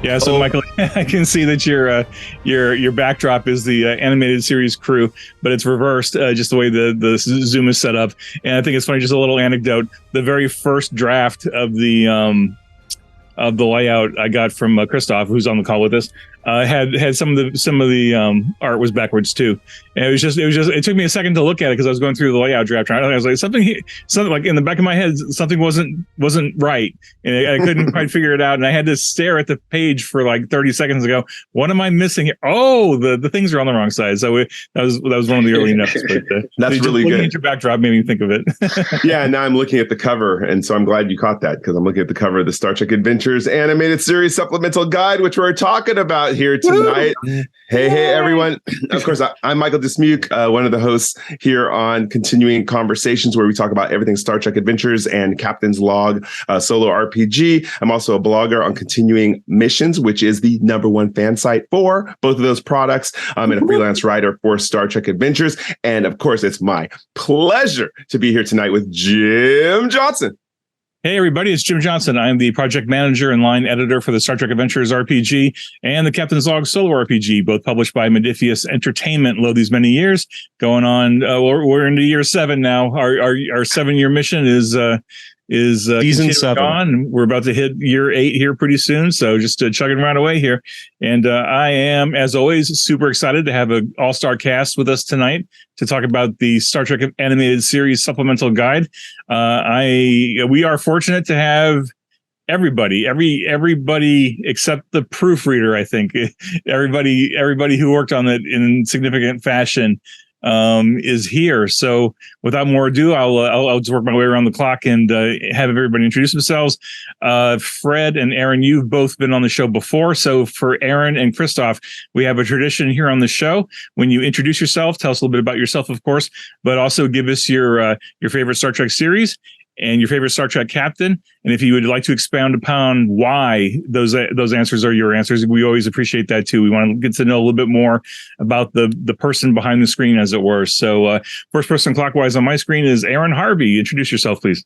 Yeah, so Michael, I can see that your backdrop is the animated series crew, but it's reversed, just the way the Zoom is set up. And I think it's funny, just a little anecdote. The very first draft of the layout I got from Christoph, who's on the call with us, had some of the art was backwards too, and it took me a second to look at it because I was going through the layout draft. I was like something like in the back of my head something wasn't right, and I couldn't quite figure it out, and I had to stare at the page for like 30 seconds ago. What am I missing here? Oh, the things are on the wrong side. So that was one of the early notes. But that's really good. Looking at your backdrop made me think of it. Yeah, now I'm looking at the cover, and so I'm glad you caught that because I'm looking at the cover of the Star Trek Adventures Animated Series Supplemental Guide, which we're talking about here tonight. Hey, everyone. Of course, I'm Michael Dismuke, one of the hosts here on Continuing Conversations, where we talk about everything Star Trek Adventures and Captain's Log solo RPG. I'm also a blogger on Continuing Missions, which is the #1 fan site for both of those products. I'm a freelance writer for Star Trek Adventures. And of course, it's my pleasure to be here tonight with Jim Johnson. Hey, everybody, it's Jim Johnson. I'm the project manager and line editor for the Star Trek Adventures RPG and the Captain's Log solo RPG, both published by Modiphius Entertainment. Lo, these many years going on. We're into year 7 now. Our 7-year mission is season 7 on. We're about to hit year 8 here pretty soon, so just chugging right away here. And I am, as always, super excited to have an all-star cast with us tonight to talk about the Star Trek Animated Series Supplemental Guide. We are fortunate to have everybody except the proofreader. I think everybody who worked on it in significant fashion is here. So without more ado, I'll just work my way around the clock and have everybody introduce themselves. Fred and Aaron, you've both been on the show before. So for Aaron and Christoph, we have a tradition here on the show. When you introduce yourself, tell us a little bit about yourself, of course, but also give us your favorite Star Trek series and your favorite Star Trek captain. And if you would like to expound upon why those answers are your answers, we always appreciate that too. We want to get to know a little bit more about the person behind the screen, as it were. So first person clockwise on my screen is Aaron Harvey. Introduce yourself, please.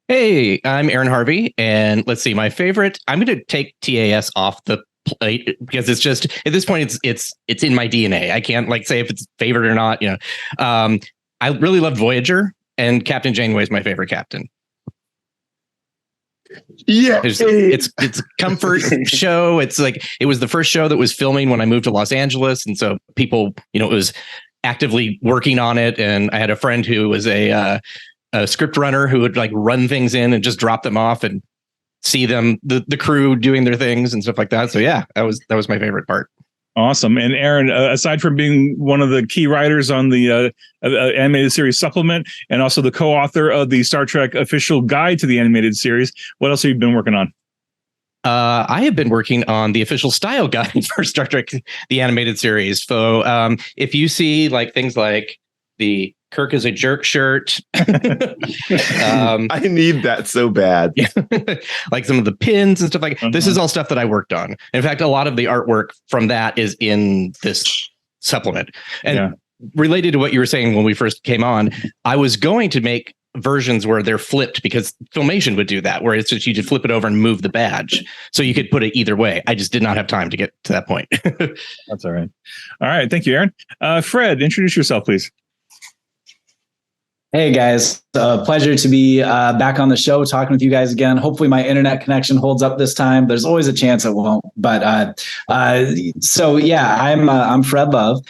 Hey, I'm Aaron Harvey. And let's see, my favorite, I'm going to take TAS off the plate because it's just, at this point, it's in my DNA. I can't say if it's favorite or not. I really loved Voyager, and Captain Janeway is my favorite captain. Yeah, it's a comfort show. It's like it was the first show that was filming when I moved to Los Angeles, and so people, it was actively working on it. And I had a friend who was a script runner who would run things in and just drop them off and see them, the crew doing their things and stuff like that. So yeah, that was my favorite part. Awesome. And Aaron, aside from being one of the key writers on the animated series supplement and also the co-author of the Star Trek official guide to the animated series, what else have you been working on? I have been working on the official style guide for Star Trek, the animated series. So if you see things like the Kirk is a jerk shirt. I need that so bad. Like some of the pins and stuff this is all stuff that I worked on. In fact, a lot of the artwork from that is in this supplement. And related to what you were saying when we first came on, I was going to make versions where they're flipped because Filmation would do that, where it's just you just flip it over and move the badge. So you could put it either way. I just did not have time to get to that point. That's all right. All right. Thank you, Aaron. Fred, introduce yourself, please. Hey guys, pleasure to be back on the show talking with you guys again. Hopefully my internet connection holds up this time. There's always a chance it won't. But I'm Fred Love.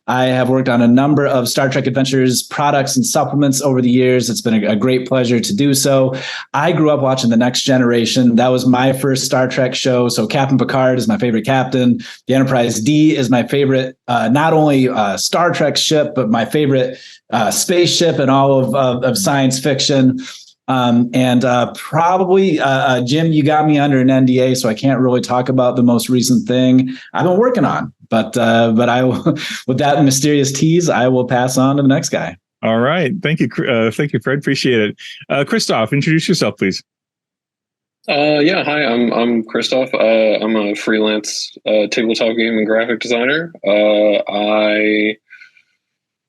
I have worked on a number of Star Trek Adventures products and supplements over the years. It's been a great pleasure to do so. I grew up watching The Next Generation. That was my first Star Trek show. So Captain Picard is my favorite captain. The Enterprise D is my favorite, not only Star Trek ship, but my favorite spaceship in all of science fiction. Probably, Jim, you got me under an NDA, so I can't really talk about the most recent thing I've been working on. But I, with that mysterious tease, I will pass on to the next guy. All right. Thank you. Thank you, Fred. Appreciate it. Christoph, introduce yourself, please. Yeah, hi, I'm Christoph. I'm a freelance tabletop game and graphic designer. I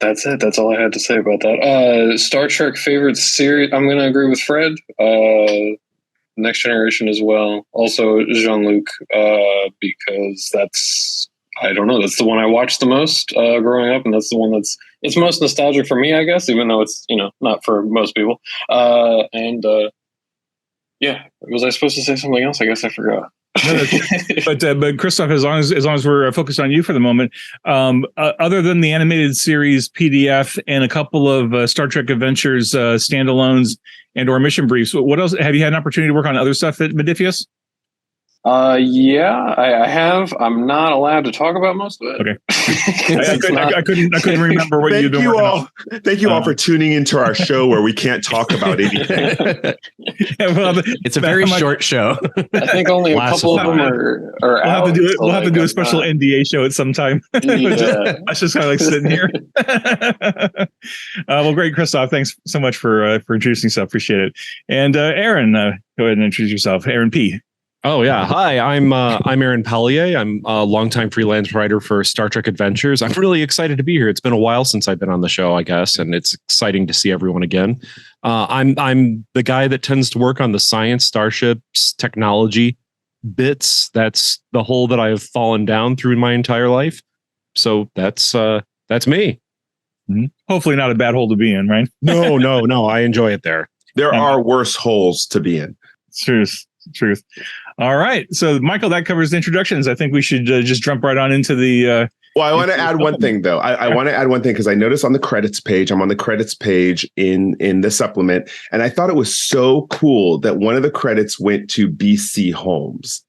That's it. That's all I had to say about that. Star Trek favorite series. I'm gonna agree with Fred. Next Generation as well. Also Jean-Luc, because that's, I don't know, that's the one I watched the most growing up, and that's the one it's most nostalgic for me, I guess, even though it's not for most people. And yeah, was I supposed to say something else? I guess I forgot. No, but Christoph, as long as we're focused on you for the moment, other than the animated series PDF and a couple of Star Trek Adventures standalones and or mission briefs, what else have you had an opportunity to work on other stuff at Modifius? Yeah, I have. I'm not allowed to talk about most of it. Okay. I couldn't remember what you've been working on. Thank you all for tuning into our show where we can't talk about anything. It's a very short show. I think only a couple of them are out. We'll have to do a special NDA show at some time. Yeah. I was just kind of like sitting here. Well, great, Christoph. Thanks so much for introducing yourself. Appreciate it. And Aaron, go ahead and introduce yourself. Aaron P. Oh yeah, hi. I'm Aaron Pollyea. I'm a longtime freelance writer for Star Trek Adventures. I'm really excited to be here. It's been a while since I've been on the show, I guess, and it's exciting to see everyone again. I'm the guy that tends to work on the science, starships, technology bits. That's the hole that I've fallen down through in my entire life. So that's me. Mm-hmm. Hopefully, not a bad hole to be in, right? No. I enjoy it there. There are worse holes to be in. Truth. All right. So, Michael, that covers the introductions. I think we should just jump right on into the. Well, I want to add one thing, though. I want to add one thing because I noticed on the credits page, I'm on the credits page in the supplement, and I thought it was so cool that one of the credits went to BC Holmes.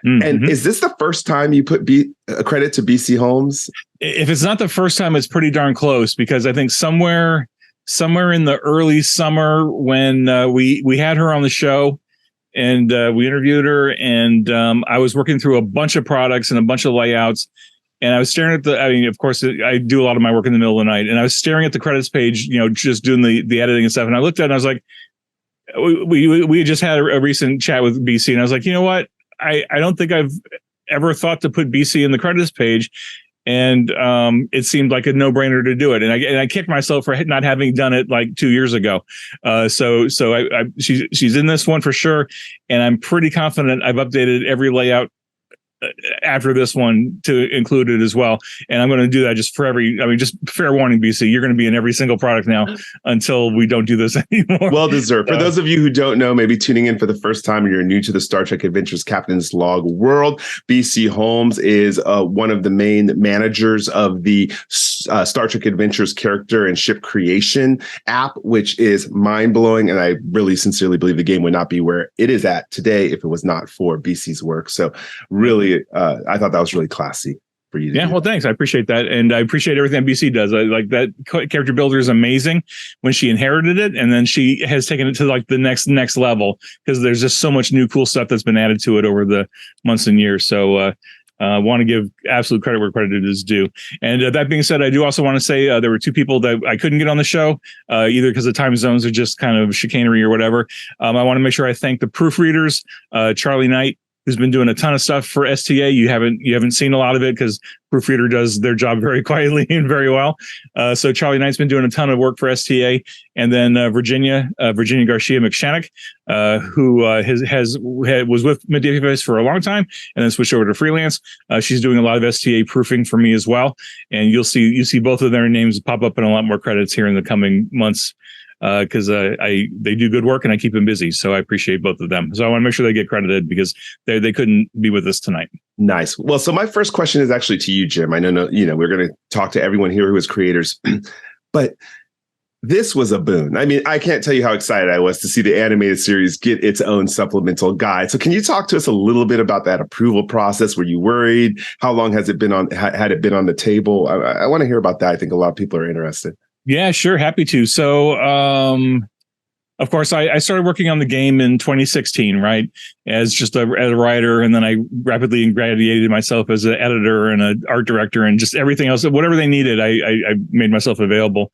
Mm-hmm. And is this the first time you put a credit to BC Holmes? If it's not the first time, it's pretty darn close, because I think somewhere in the early summer when we had her on the show. And we interviewed her, and I was working through a bunch of products and a bunch of layouts. And I was staring at of course, I do a lot of my work in the middle of the night. And I was staring at the credits page, just doing the editing and stuff. And I looked at it and I was like, we had just had a recent chat with BC. And I was like, you know what? I don't think I've ever thought to put BC in the credits page. And it seemed like a no-brainer to do it, and I kicked myself for not having done it like 2 years ago. So she's in this one for sure, and I'm pretty confident I've updated every layout after this one to include it as well. And I'm going to do that just for just fair warning, BC, you're going to be in every single product now until we don't do this anymore. Well deserved. For those of you who don't know, maybe tuning in for the first time, and you're new to the Star Trek Adventures Captain's Log world, BC Holmes is one of the main managers of the Star Trek Adventures character and ship creation app, which is mind-blowing. And I really sincerely believe the game would not be where it is at today if it was not for BC's work. So really, I thought that was really classy for you. Well, thanks. I appreciate that. And I appreciate everything BC does. I like that character builder is amazing when she inherited it. And then she has taken it to like the next level, because there's just so much new cool stuff that's been added to it over the months and years. So, want to give absolute credit where credit is due. And that being said, I do also want to say there were two people that I couldn't get on the show, either because the time zones are just kind of chicanery or whatever. I want to make sure I thank the proofreaders, Charlie Knight, who's been doing a ton of stuff for STA. You haven't seen a lot of it because Proofreader does their job very quietly and very well. So Charlie Knight's been doing a ton of work for STA, and then Virginia Garcia McShannock, who was with Modifius for a long time and then switched over to freelance. She's doing a lot of STA proofing for me as well, and you see both of their names pop up in a lot more credits here in the coming months. Because they do good work and I keep them busy, so I appreciate both of them. So I want to make sure they get credited because they couldn't be with us tonight. Nice. Well, so my first question is actually to you, Jim. I know we're going to talk to everyone here who is creators, but this was a boon. I mean, I can't tell you how excited I was to see the animated series get its own supplemental guide. So can you talk to us a little bit about that approval process? Were you worried? How long has it been had it been on the table? I want to hear about that. I think a lot of people are interested. Yeah, sure. Happy to. So, of course, I started working on the game in 2016, right? As just a writer. And then I rapidly graduated myself as an editor and an art director and just everything else. Whatever they needed, I made myself available.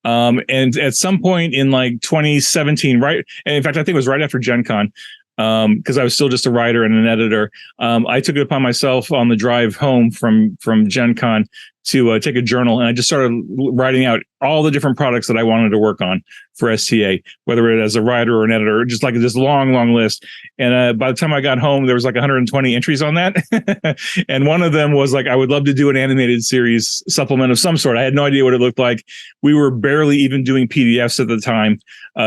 And at some point in like 2017, right? And in fact, I think it was right after Gen Con. because I was still just a writer and an editor. I took it upon myself on the drive home from Gen Con to take a journal, and I just started writing out all the different products that I wanted to work on for STA, whether it as a writer or an editor, just like this long list. And by the time I got home, there was like 120 entries on that. And one of them was like, I would love to do an animated series supplement of some sort. I had no idea what it looked like. We were barely even doing PDFs at the time.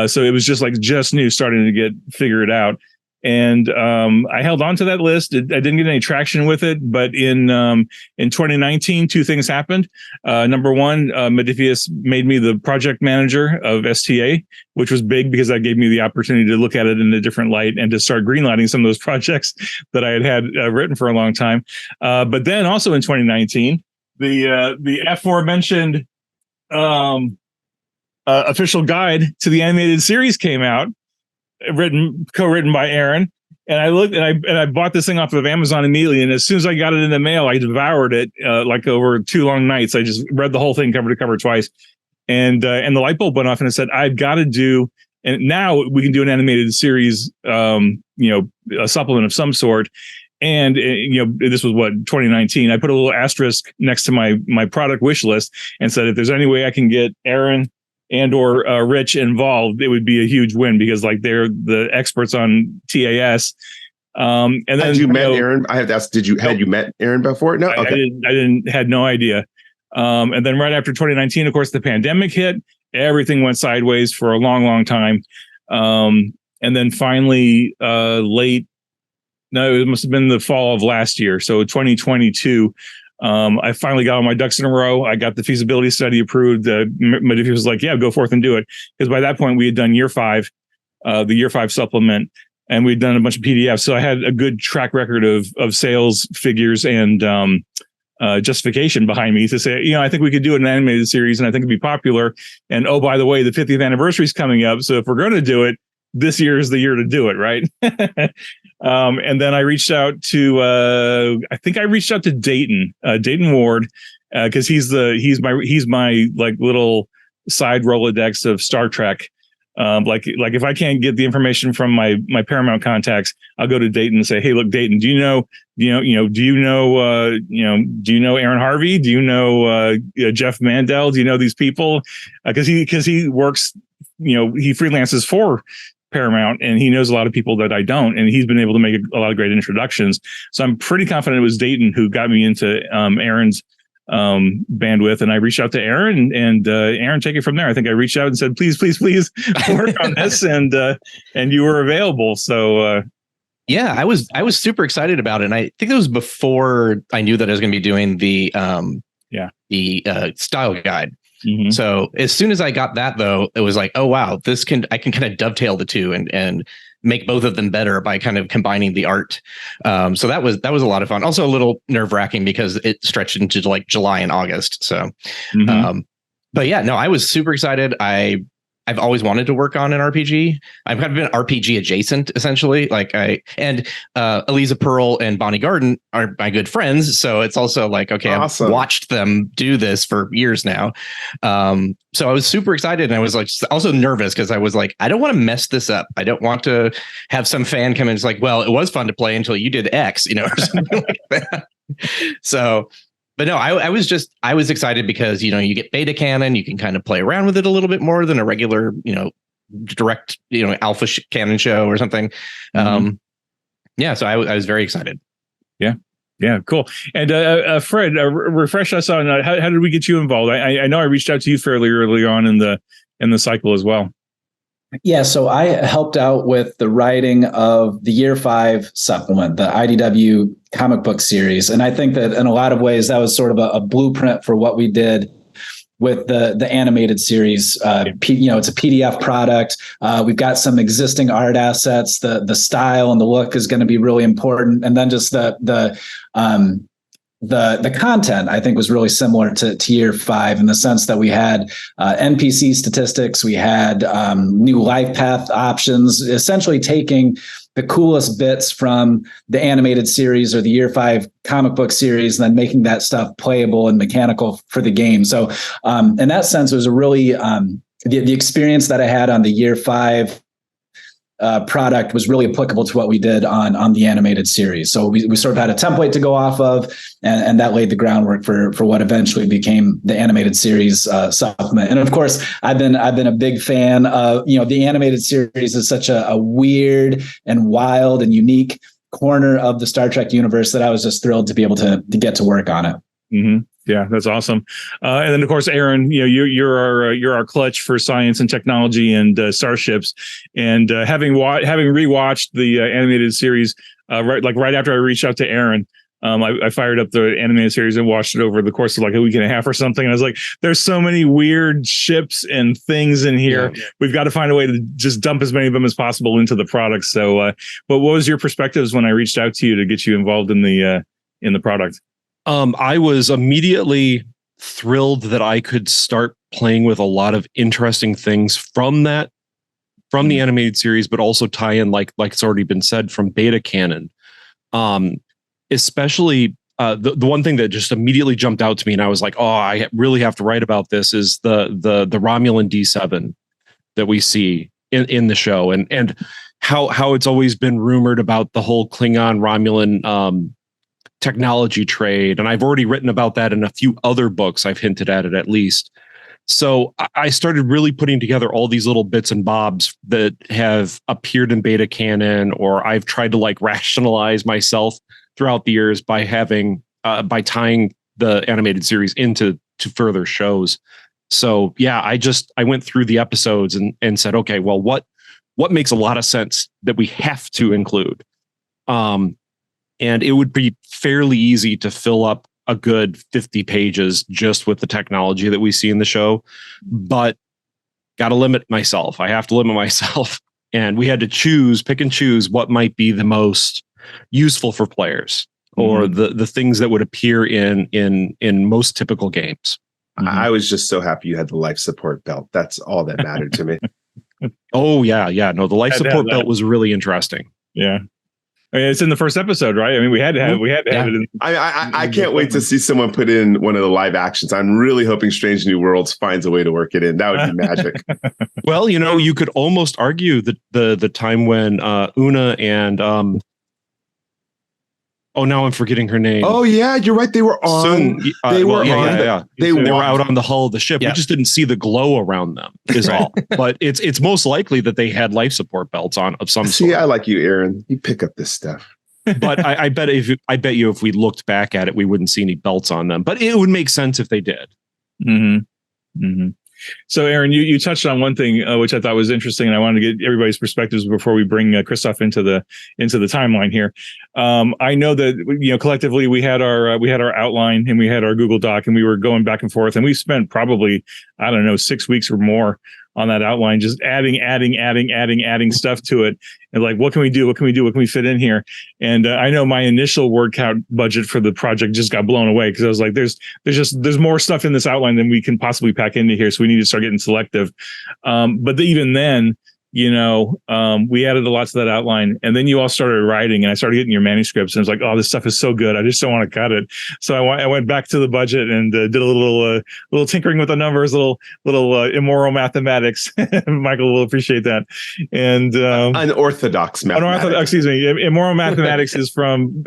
So it was just new, starting to get figured out. And I held on to that list. I didn't get any traction with it, but in 2019, two things happened. Number one, Modifius made me the project manager of STA, which was big because that gave me the opportunity to look at it in a different light and to start greenlighting some of those projects that I had written for a long time. But then also in 2019, the aforementioned official guide to the animated series came out, co-written by Aaron, and I looked and I bought this thing off of Amazon immediately. And as soon as I got it in the mail, I devoured it like over 2 long nights. I just read the whole thing cover to cover twice, and the light bulb went off, and I said, I've got to do. And now we can do an animated series, a supplement of some sort. And this was 2019. I put a little asterisk next to my product wish list and said, if there's any way I can get Aaron and or Rich involved, it would be a huge win, because like they're the experts on TAS. And then had you met Aaron? I have to ask, had you met Aaron before? No, okay. I had no idea. And then right after 2019, of course, the pandemic hit. Everything went sideways for a long time. And then finally, it must have been the fall of last year. So 2022. I finally got all my ducks in a row. I got the feasibility study approved. Modifius was like, yeah, go forth and do it. Because by that point we had done year 5, the year 5 supplement, and we'd done a bunch of PDFs. So I had a good track record of sales figures and justification behind me to say, I think we could do an animated series and I think it'd be popular. And oh, by the way, the 50th anniversary is coming up. So if we're going to do it, this year is the year to do it, right? And then I reached out to Dayton Ward, because he's my like little side Rolodex of Star Trek. Like if I can't get the information from my Paramount contacts, I'll go to Dayton and say, hey, look, Dayton, do you know Aaron Harvey? Do you know Jeff Mandel? Do you know these people? Because he works, he freelances for Paramount, and he knows a lot of people that I don't, and he's been able to make a lot of great introductions. So I'm pretty confident it was Dayton who got me into Aaron's bandwidth, and I reached out to Aaron, and Aaron, take it from there. I think I reached out and said, please work on this, and you were available. So yeah, I was super excited about it, and I think it was before I knew that I was going to be doing the style guide. Mm-hmm. So as soon as I got that, though, it was like, oh, wow, I can kind of dovetail the two and make both of them better by kind of combining the art. So that was a lot of fun. Also a little nerve wracking because it stretched into like July and August. So, but yeah, no, I was super excited. I've always wanted to work on an RPG. I've kind of been RPG adjacent, essentially. Eliza Pearl and Bonnie Garden are my good friends, so it's also like, okay, awesome. I've watched them do this for years now. So I was super excited, and I was like also nervous because I was like, I don't want to mess this up. I don't want to have some fan come in and it's like, well, it was fun to play until you did X, or something like that. So. But no, I was excited because, you get beta canon, you can kind of play around with it a little bit more than a regular, direct, alpha canon show or something. Yeah, so I was very excited. Yeah, cool. And Fred, refresh us on how did we get you involved? I know I reached out to you fairly early on in the cycle as well. Yeah, so I helped out with the writing of the Year 5 supplement, the IDW comic book series. And I think that in a lot of ways, that was sort of a blueprint for what we did with the animated series. It's a PDF product. We've got some existing art assets. The style and the look is going to be really important. And then just the content, I think, was really similar to Year 5 in the sense that we had NPC statistics, we had new life path options, essentially taking the coolest bits from the animated series or the Year 5 comic book series and then making that stuff playable and mechanical for the game. So in that sense, it was a really the experience that I had on the Year 5 product was really applicable to what we did on the animated series. So we sort of had a template to go off of, and that laid the groundwork for what eventually became the animated series supplement. And of course, I've been a big fan of, the animated series is such a weird and wild and unique corner of the Star Trek universe that I was just thrilled to be able to get to work on it. Mm-hmm. Yeah, that's awesome. And then, of course, Aaron, you're our clutch for science and technology and starships. And having rewatched the animated series, right after I reached out to Aaron, I fired up the animated series and watched it over the course of like a week and a half or something. And I was like, there's so many weird ships and things in here. Yeah. We've got to find a way to just dump as many of them as possible into the product. So, but what was your perspectives when I reached out to you to get you involved in the product? I was immedately thrilled that I could start playing with a lot of interesting things from the animated series, but also tie in, like it's already been said, from beta canon. Especially the one thing that just immediately jumped out to me, and I was like, oh, I really have to write about this, is the Romulan D7 that we see in the show, and how it's always been rumored about the whole Klingon Romulan technology trade. And I've already written about that in a few other books. I've hinted at it at least. So I started really putting together all these little bits and bobs that have appeared in beta canon, or I've tried to like rationalize myself throughout the years by tying the animated series into further shows. So yeah, I went through the episodes and said, okay, well, what makes a lot of sense that we have to include? And it would be fairly easy to fill up a good 50 pages just with the technology that we see in the show, but got to limit myself. I have to limit myself. And we had to pick and choose what might be the most useful for players, or the things that would appear in most typical games. I was just so happy you had the life support belt. That's all that mattered to me. Oh yeah. No, the life support belt was really interesting. Yeah. I mean, it's in the first episode, right? I mean, we had to have it in. I can't wait to see someone put in one of the live actions. I'm really hoping Strange New Worlds finds a way to work it in. That would be magic. Well, you could almost argue that the time when Una and now I'm forgetting her name. Oh yeah, you're right. They were on. They were out on the hull of the ship. Yeah. We just didn't see the glow around them. Is all. But it's most likely that they had life support belts on of some sort. See, I like you, Aaron. You pick up this stuff. But I bet you if we looked back at it, we wouldn't see any belts on them. But it would make sense if they did. Mm-hmm. Mm-hmm. So, Aaron, you touched on one thing which I thought was interesting, and I wanted to get everybody's perspectives before we bring Christoph into the timeline here. I know that collectively we had our outline and we had our Google Doc, and we were going back and forth, and we spent probably 6 weeks or more on that outline, just adding stuff to it. And like, what can we do? What can we do? What can we fit in here? And I know my initial word count budget for the project just got blown away, because I was like, there's more stuff in this outline than we can possibly pack into here. So we need to start getting selective. But even then, we added a lot to that outline, and then you all started writing, and I started getting your manuscripts, and I was like, oh, this stuff is so good. I just don't want to cut it. So I went back to the budget and did a little tinkering with the numbers, little immoral mathematics. Michael will appreciate that. And unorthodox mathematics. Immoral mathematics is from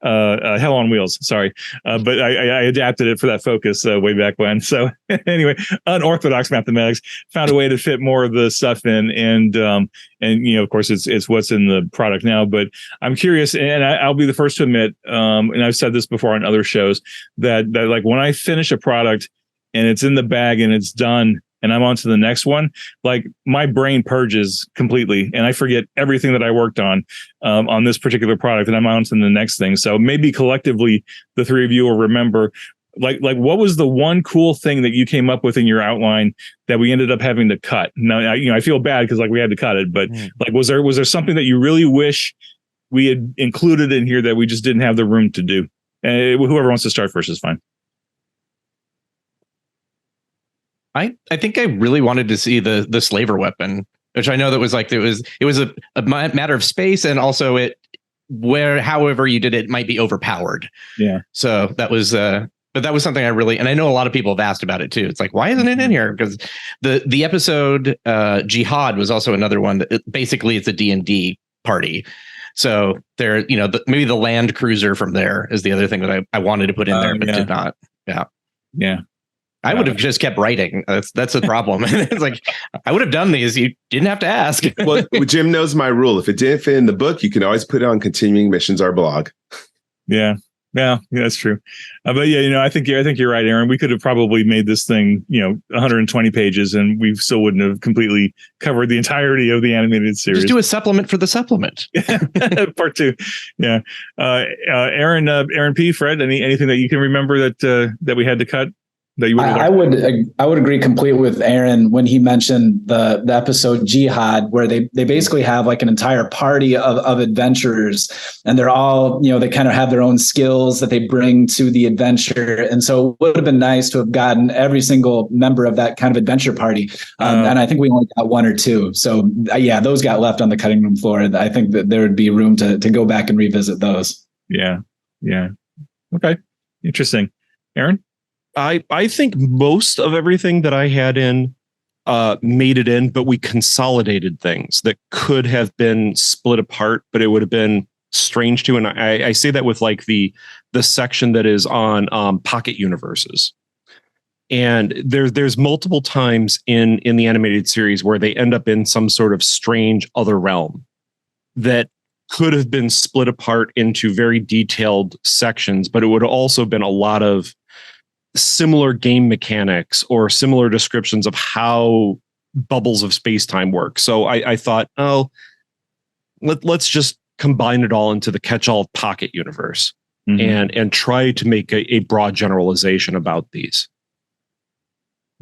Hell on Wheels. Sorry. But I adapted it for that focus way back when. So anyway, unorthodox mathematics, found a way to fit more of the stuff in. And of course it's what's in the product now, but I'm curious, and I'll be the first to admit, and I've said this before on other shows, that like when I finish a product and it's in the bag and it's done, and I'm on to the next one, like my brain purges completely and I forget everything that I worked on this particular product, and I'm on to the next thing. So maybe collectively, the three of you will remember, like what was the one cool thing that you came up with in your outline that we ended up having to cut? Now, I feel bad because like we had to cut it, but like, was there something that you really wish we had included in here that we just didn't have the room to do? Whoever wants to start first is fine. I think I really wanted to see the slaver weapon, which I know that was like, it was a matter of space, and also however you did it might be overpowered. Yeah. So that was But that was something I really, and I know a lot of people have asked about it too. It's like, why isn't it in here? Because the episode Jihad was also another one that basically it's a D&D party. So there, maybe the land cruiser from there is the other thing that I wanted to put in there, but did not. Yeah. Yeah. I would have just kept writing. That's the problem. It's like, I would have done these. You didn't have to ask. Well, Jim knows my rule. If it didn't fit in the book, you can always put it on Continuing Missions, our blog. Yeah. Yeah, that's true. But yeah, I think you're right, Aaron. We could have probably made this thing, 120 pages, and we still wouldn't have completely covered the entirety of the animated series. Just do a supplement for the supplement. Part 2. Yeah. Aaron P. Fred, anything that you can remember that we had to cut? That you I would agree completely with Aaron when he mentioned the episode Jihad, where they basically have like an entire party of adventurers, and they're all, they kind of have their own skills that they bring to the adventure. And so it would have been nice to have gotten every single member of that kind of adventure party. And I think we only got 1 or 2. So yeah, those got left on the cutting room floor. I think that there would be room to go back and revisit those. Yeah. Yeah. Okay. Interesting. Aaron? I think most of everything that I had in made it in, but we consolidated things that could have been split apart, but it would have been strange to. And I say that with like the section that is on pocket universes. And there's multiple times in the animated series where they end up in some sort of strange other realm that could have been split apart into very detailed sections, but it would have also been a lot of similar game mechanics or similar descriptions of how bubbles of space-time work. So I thought, let's just combine it all into the catch-all pocket universe and try to make a broad generalization about these.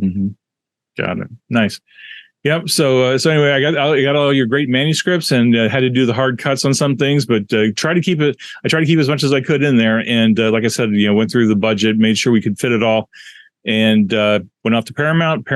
Mm-hmm. Got it. Nice. Yep. So anyway, I got all your great manuscripts and had to do the hard cuts on some things, but try to keep as much as I could in there. And like I said, went through the budget, made sure we could fit it all, and went off to Paramount.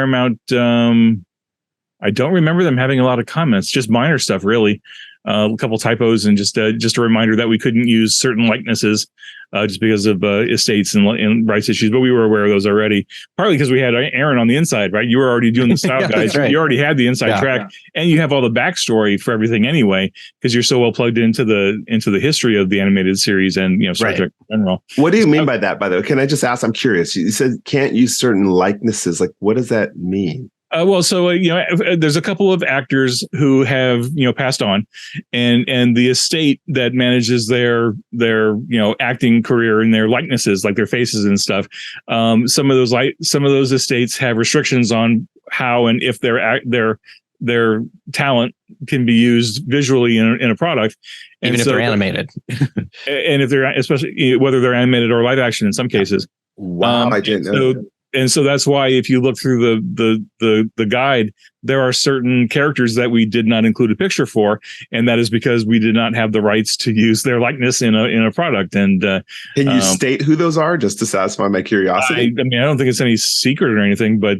I don't remember them having a lot of comments, just minor stuff, really. A couple typos and just a reminder that we couldn't use certain likenesses just because of estates and rights issues. But we were aware of those already, partly because we had Aaron on the inside, right? You were already doing the style guides. Right. You already had the inside track, and you have all the backstory for everything anyway, because you're so well plugged into the history of the animated series and Star Trek in general. What do you mean by that, by the way? Can I just ask? I'm curious. You said can't use certain likenesses. Like, what does that mean? There's a couple of actors who have passed on, and the estate that manages their acting career and their likenesses, like their faces and stuff. Some of those estates have restrictions on how and if their talent can be used visually in a product, and even if they're animated, and if they're especially whether they're animated or live action in some cases. Wow, I didn't know that. And so that's why if you look through the guide, there are certain characters that we did not include a picture for, and that is because we did not have the rights to use their likeness in a product. And can you state who those are, just to satisfy my curiosity? I don't think it's any secret or anything, but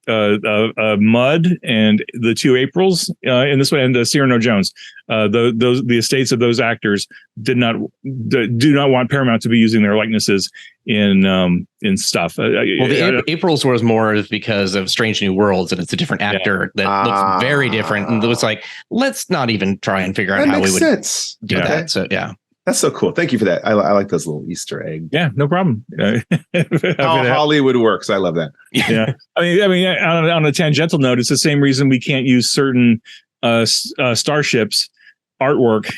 Mud and the 2 Aprils in this way, and Cyrano Jones. The estates of those actors do not want Paramount to be using their likenesses in stuff. The Aprils was more because of Strange New Worlds, and it's a different actor that looks very different, and it was like, let's not even try and figure out how we would do that. So that's so cool. Thank you for that. I like those little Easter eggs. Yeah, no problem. How Hollywood works. I love that. Yeah. I mean, on a tangential note, it's the same reason we can't use certain starships artwork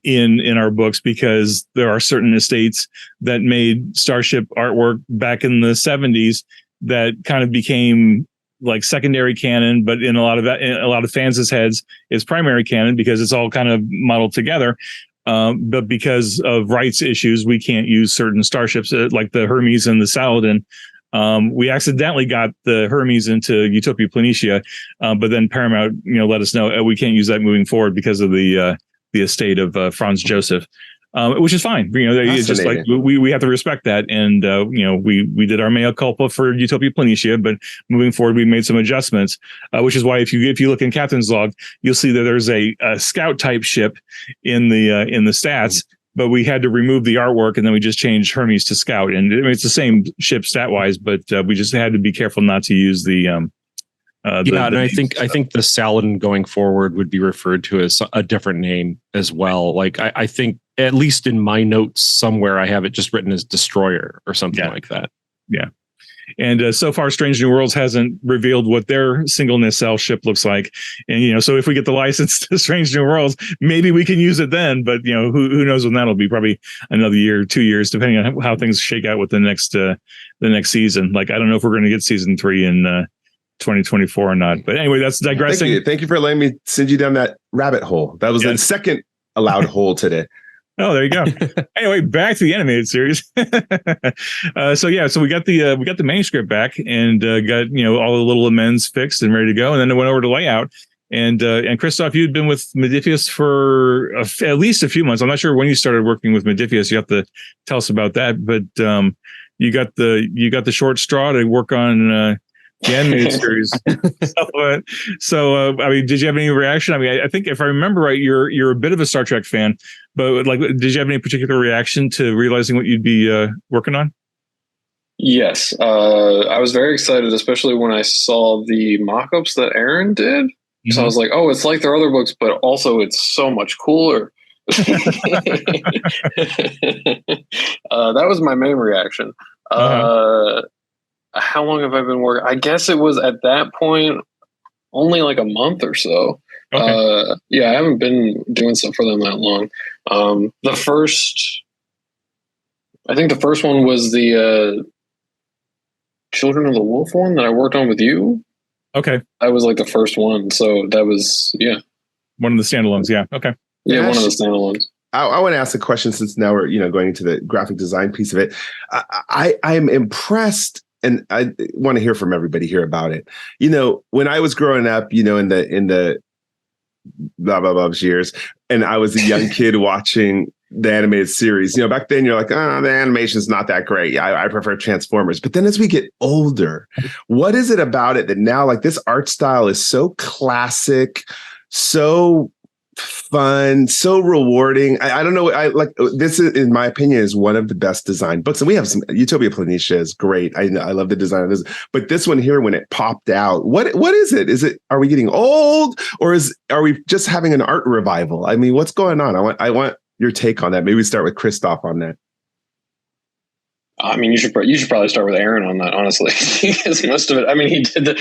in our books, because there are certain estates that made starship artwork back in the 70s that kind of became like secondary canon, but in a lot of fans' heads is primary canon because it's all kind of modeled together. But because of rights issues, we can't use certain starships like the Hermes and the Saladin. We accidentally got the Hermes into Utopia Planitia, but then Paramount, let us know we can't use that moving forward because of the estate of Franz Joseph, which is fine. It's just like we have to respect that, and we did our mea culpa for Utopia Planitia, but moving forward we made some adjustments, which is why if you look in Captain's Log, you'll see that there's a scout type ship in the stats but we had to remove the artwork, and then we just changed Hermes to Scout. And I mean, it's the same ship stat wise, but we just had to be careful not to use the. And I think the Saladin going forward would be referred to as a different name as well. Like I think at least in my notes somewhere I have it just written as Destroyer or something like that. Yeah. And so far, Strange New Worlds hasn't revealed what their single nacelle ship looks like. And, so if we get the license to Strange New Worlds, maybe we can use it then. But, who knows when that'll be? Probably another year, 2 years, depending on how things shake out with the next season. Like, I don't know if we're going to get season 3 in 2024 or not. But anyway, that's digressing. Thank you for letting me send you down that rabbit hole. That was the second allowed hole today. Oh, there you go. Anyway, back to the animated series. So we got the manuscript back and got all the little amends fixed and ready to go, and then it went over to layout. And Christoph, you'd been with Modiphius for at least a few months. I'm not sure when you started working with Modiphius. You have to tell us about that. But you got the short straw to work on the animated series. So, I mean, did you have any reaction? I mean, I think if I remember right, you're a bit of a Star Trek fan, but like, did you have any particular reaction to realizing what you'd be working on? Yes, I was very excited, especially when I saw the mock-ups that Aaron did. So I was like, oh, it's like their other books, but also it's so much cooler. That was my main reaction. How long have I been working? I guess it was at that point only like a month or so. Okay. I haven't been doing stuff for them that long. I think the first one was the Children of the Wolf one that I worked on with you. Okay. That was like the first one. So that was, one of the standalones. Yeah. Okay. Yeah, one of the standalones. I want to ask a question since now we're, going into the graphic design piece of it. I'm impressed. And I want to hear from everybody here about it. When I was growing up, in the blah, blah, blah years, and I was a young kid watching the animated series, back then you're like, oh, the animation's not that great. I prefer Transformers. But then as we get older, what is it about it that now, like, this art style is so classic, so fun, so rewarding? I don't know. I like this is, in my opinion, is one of the best designed books. And we have some Utopia Planitia is great. I love the design of this, but this one here, when it popped out, what is it? Are we getting old, or are we just having an art revival? I mean, what's going on? I want your take on that. Maybe we start with Christoph on that. I mean, you should probably start with Aaron on that, honestly, because most of it. I mean, he did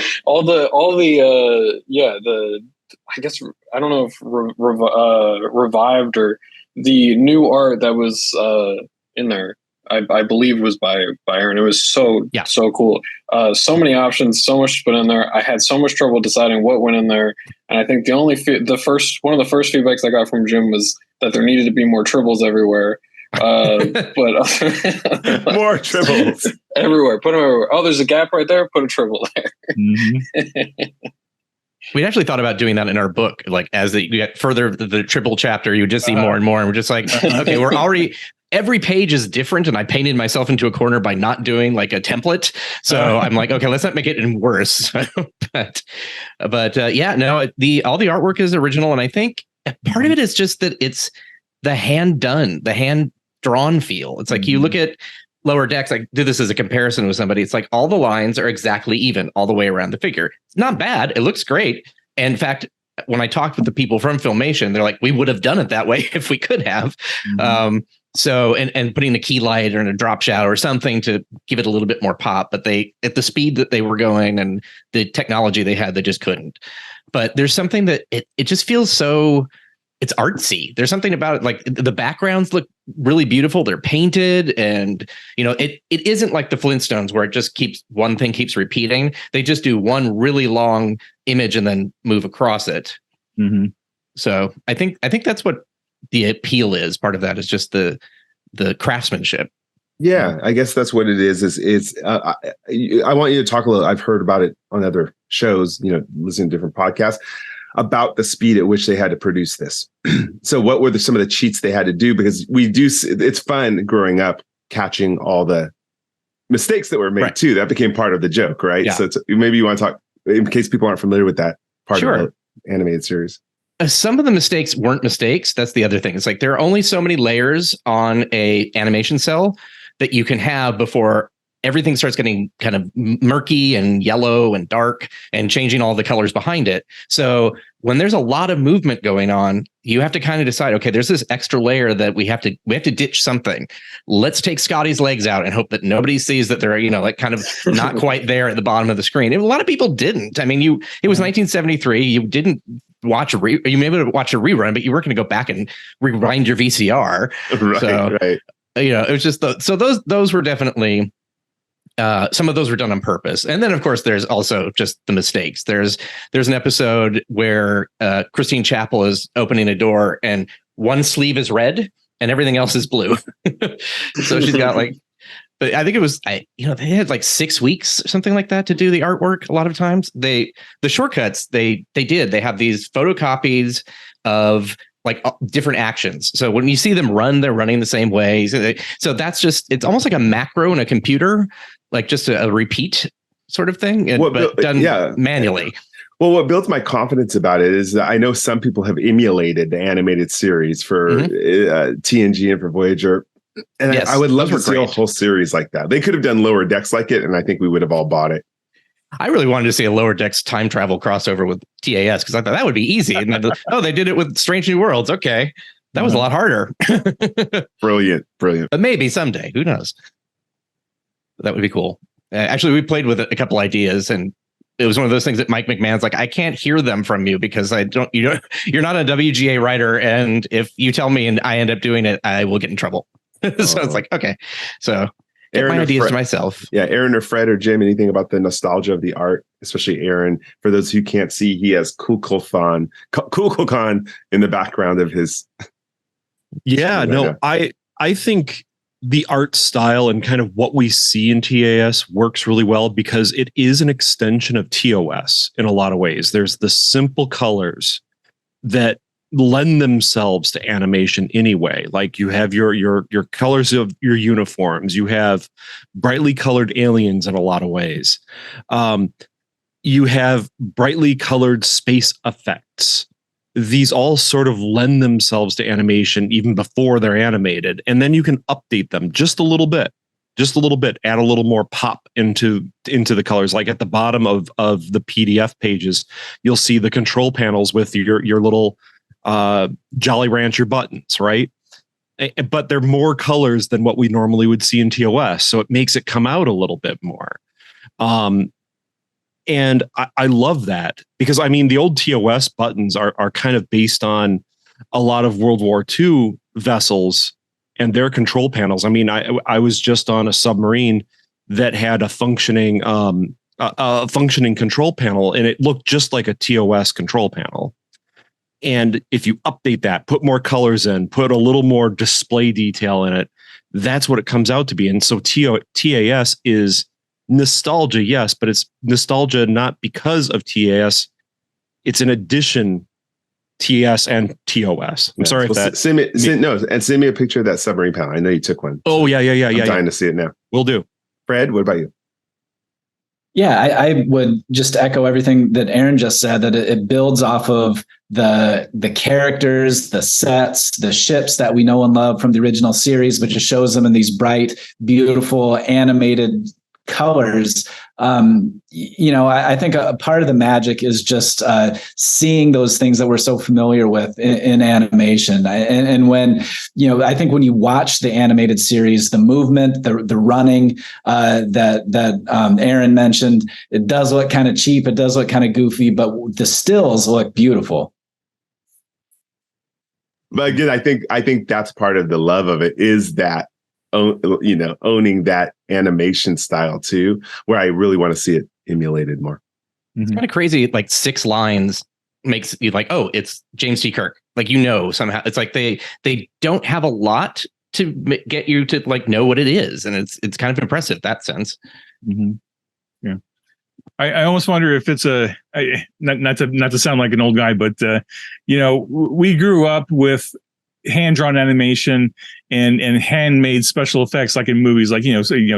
I guess I don't know if revived or the new art that was in there. I believe was by Aaron. It was so cool. So many options, so much to put in there. I had so much trouble deciding what went in there, and I think one of the first feedbacks I got from Jim was that there needed to be more tribbles everywhere. But more tribbles everywhere. Put them everywhere. Oh, there's a gap right there. Put a tribble there. Mm-hmm. We actually thought about doing that in our book. Like, as you get further the triple chapter, you just see more and more. And we're just like, okay, we're already, every page is different. And I painted myself into a corner by not doing like a template. So I'm like, okay, let's not make it even worse. but all the artwork is original. And I think part of it is just that it's the hand drawn feel. It's like, you look at Lower Decks, I did this as a comparison with somebody. It's like all the lines are exactly even all the way around the figure. It's not bad. It looks great. And in fact, when I talked with the people from Filmation, they're like, we would have done it that way if we could have. Mm-hmm. And putting a key light or a drop shadow or something to give it a little bit more pop. But they, at the speed that they were going and the technology they had, they just couldn't. But there's something that it just feels so, it's artsy. There's something about it. Like, the backgrounds look really beautiful. They're painted, and it isn't like the Flintstones where it just one thing keeps repeating. They just do one really long image and then move across it. Mm-hmm. So I think that's what the appeal is. Part of that is just the craftsmanship. Yeah, I guess that's what it is. I want you to talk a little. I've heard about it on other shows, listening to different podcasts, about the speed at which they had to produce this. So what were some of the cheats they had to do? Because it's fun growing up catching all the mistakes that were made too. That became part of the joke, right? Yeah. So maybe you want to talk, in case people aren't familiar with that part of the animated series. Some of the mistakes weren't mistakes. That's the other thing. It's like there are only so many layers on a animation cell that you can have before everything starts getting kind of murky and yellow and dark and changing all the colors behind it. So when there's a lot of movement going on, you have to kind of decide, okay, there's this extra layer that we have to ditch something. Let's take Scotty's legs out and hope that nobody sees that they're, like kind of not quite there at the bottom of the screen. And a lot of people didn't. I mean, it was 1973. You didn't watch you may have watched a rerun, but you weren't going to go back and rewind your VCR. Right. It was just so those were definitely some of those were done on purpose. And then, of course, there's also just the mistakes. There's an episode where Christine Chapel is opening a door and one sleeve is red and everything else is blue. So she's got but I think it was, they had 6 weeks or something like that to do the artwork. A lot of times the shortcuts they have these photocopies of different actions. So when you see them run, they're running the same way. So that's just, it's almost like a macro in a computer, just a repeat sort of thing, but done manually. Well, what builds my confidence about it is that I know some people have emulated the animated series for TNG and for Voyager. And yes, I would love to see a whole series like that. They could have done Lower Decks like it, and I think we would have all bought it. I really wanted to see a Lower Decks time travel crossover with TAS because I thought that would be easy. And they did it with Strange New Worlds. Okay, that was a lot harder. Brilliant. But maybe someday, who knows? That would be cool. Actually, we played with a couple ideas, and it was one of those things that Mike McMahon's like, I can't hear them from you because you're not a WGA writer, and if you tell me and I end up doing it, I will get in trouble. So it's like, okay, so get my ideas to myself. Yeah, Aaron or Fred or Jim, anything about the nostalgia of the art, especially Aaron. For those who can't see, he has Kukulkan in the background of his. Yeah, no, I think the art style and kind of what we see in TAS works really well because it is an extension of TOS in a lot of ways. There's the simple colors that lend themselves to animation anyway. Like you have your colors of your uniforms, you have brightly colored aliens in a lot of ways. You have brightly colored space effects. These all sort of lend themselves to animation even before they're animated. And then you can update them just a little bit, add a little more pop into the colors. Like at the bottom of the PDF pages, you'll see the control panels with your little Jolly Rancher buttons, right? But they're more colors than what we normally would see in TOS. So it makes it come out a little bit more. And I love that because I mean, the old TOS buttons are kind of based on a lot of World War II vessels and their control panels. I mean, I was just on a submarine that had a functioning control panel, and it looked just like a TOS control panel. And if you update that, put more colors in, put a little more display detail in it, that's what it comes out to be. And so TAS is nostalgia, yes, but it's nostalgia not because of TAS. It's an addition, TS and TOS. I'm sorry if that. Send me a picture of that submarine panel. I know you took one. Oh, yeah. I'm dying to see it now. Will do. Fred, what about you? Yeah, I would just echo everything that Aaron just said, that it builds off of the characters, the sets, the ships that we know and love from the original series, but just shows them in these bright, beautiful, animated colors. I think a part of the magic is just seeing those things that we're so familiar with in animation. And when, I think when you watch the animated series, the movement, the running that Aaron mentioned, it does look kind of cheap. It does look kind of goofy, but the stills look beautiful. But again, I think that's part of the love of it is that, owning that animation style too, where I really want to see it emulated more. It's kind of crazy. Like 6 lines makes you like, oh, it's James T. Kirk. Like, somehow it's like they don't have a lot to get you to know what it is. And it's kind of impressive that sense. Mm-hmm. Yeah. I almost wonder if it's not to sound like an old guy, but we grew up with hand-drawn animation and handmade special effects, like in movies, like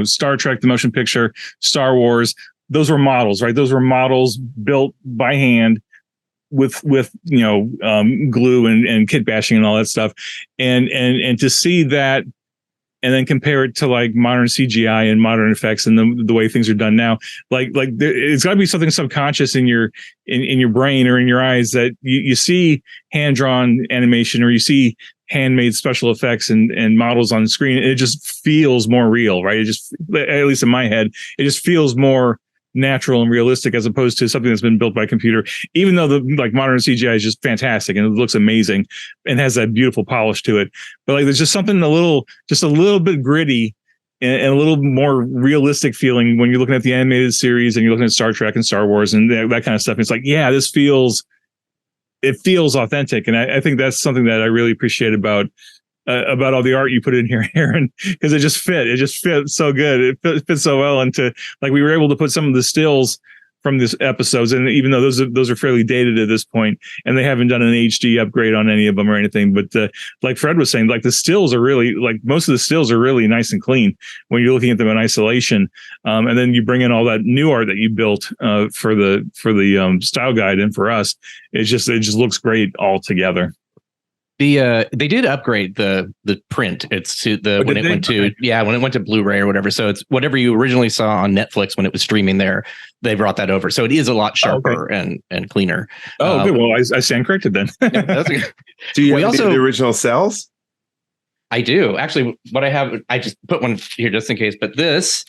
Star Trek, the motion picture, Star Wars. Those were models, right? Those were models built by hand. with glue and kit bashing and all that stuff, and to see that and then compare it to like modern CGI and modern effects and the way things are done now, it's got to be something subconscious in your brain or in your eyes that you see hand drawn animation or you see handmade special effects and models on the screen. It just feels more real, right? It just, at least in my head, it just feels more natural and realistic as opposed to something that's been built by computer, even though the modern CGI is just fantastic and it looks amazing and has that beautiful polish to it. But there's just something a little bit gritty and a little more realistic feeling when you're looking at the animated series and you're looking at Star Trek and Star Wars and that kind of stuff. It's it feels authentic. And I think that's something that I really appreciate about all the art you put in here, Aaron, because it just fit so good. It fits so well into, we were able to put some of the stills from this episodes, and even though those are fairly dated at this point, and they haven't done an HD upgrade on any of them or anything, but like Fred was saying, the stills are really, most of the stills are really nice and clean when you're looking at them in isolation, and then you bring in all that new art that you built for the style guide and for us. It just looks great all together. They did upgrade the print. It's to when it went to Blu-ray or whatever. So it's whatever you originally saw on Netflix when it was streaming there. They brought that over, so it is a lot sharper and cleaner. Oh, good. Well, I stand corrected then. Do you have the original cells? I do actually. What I have, I just put one here just in case. But this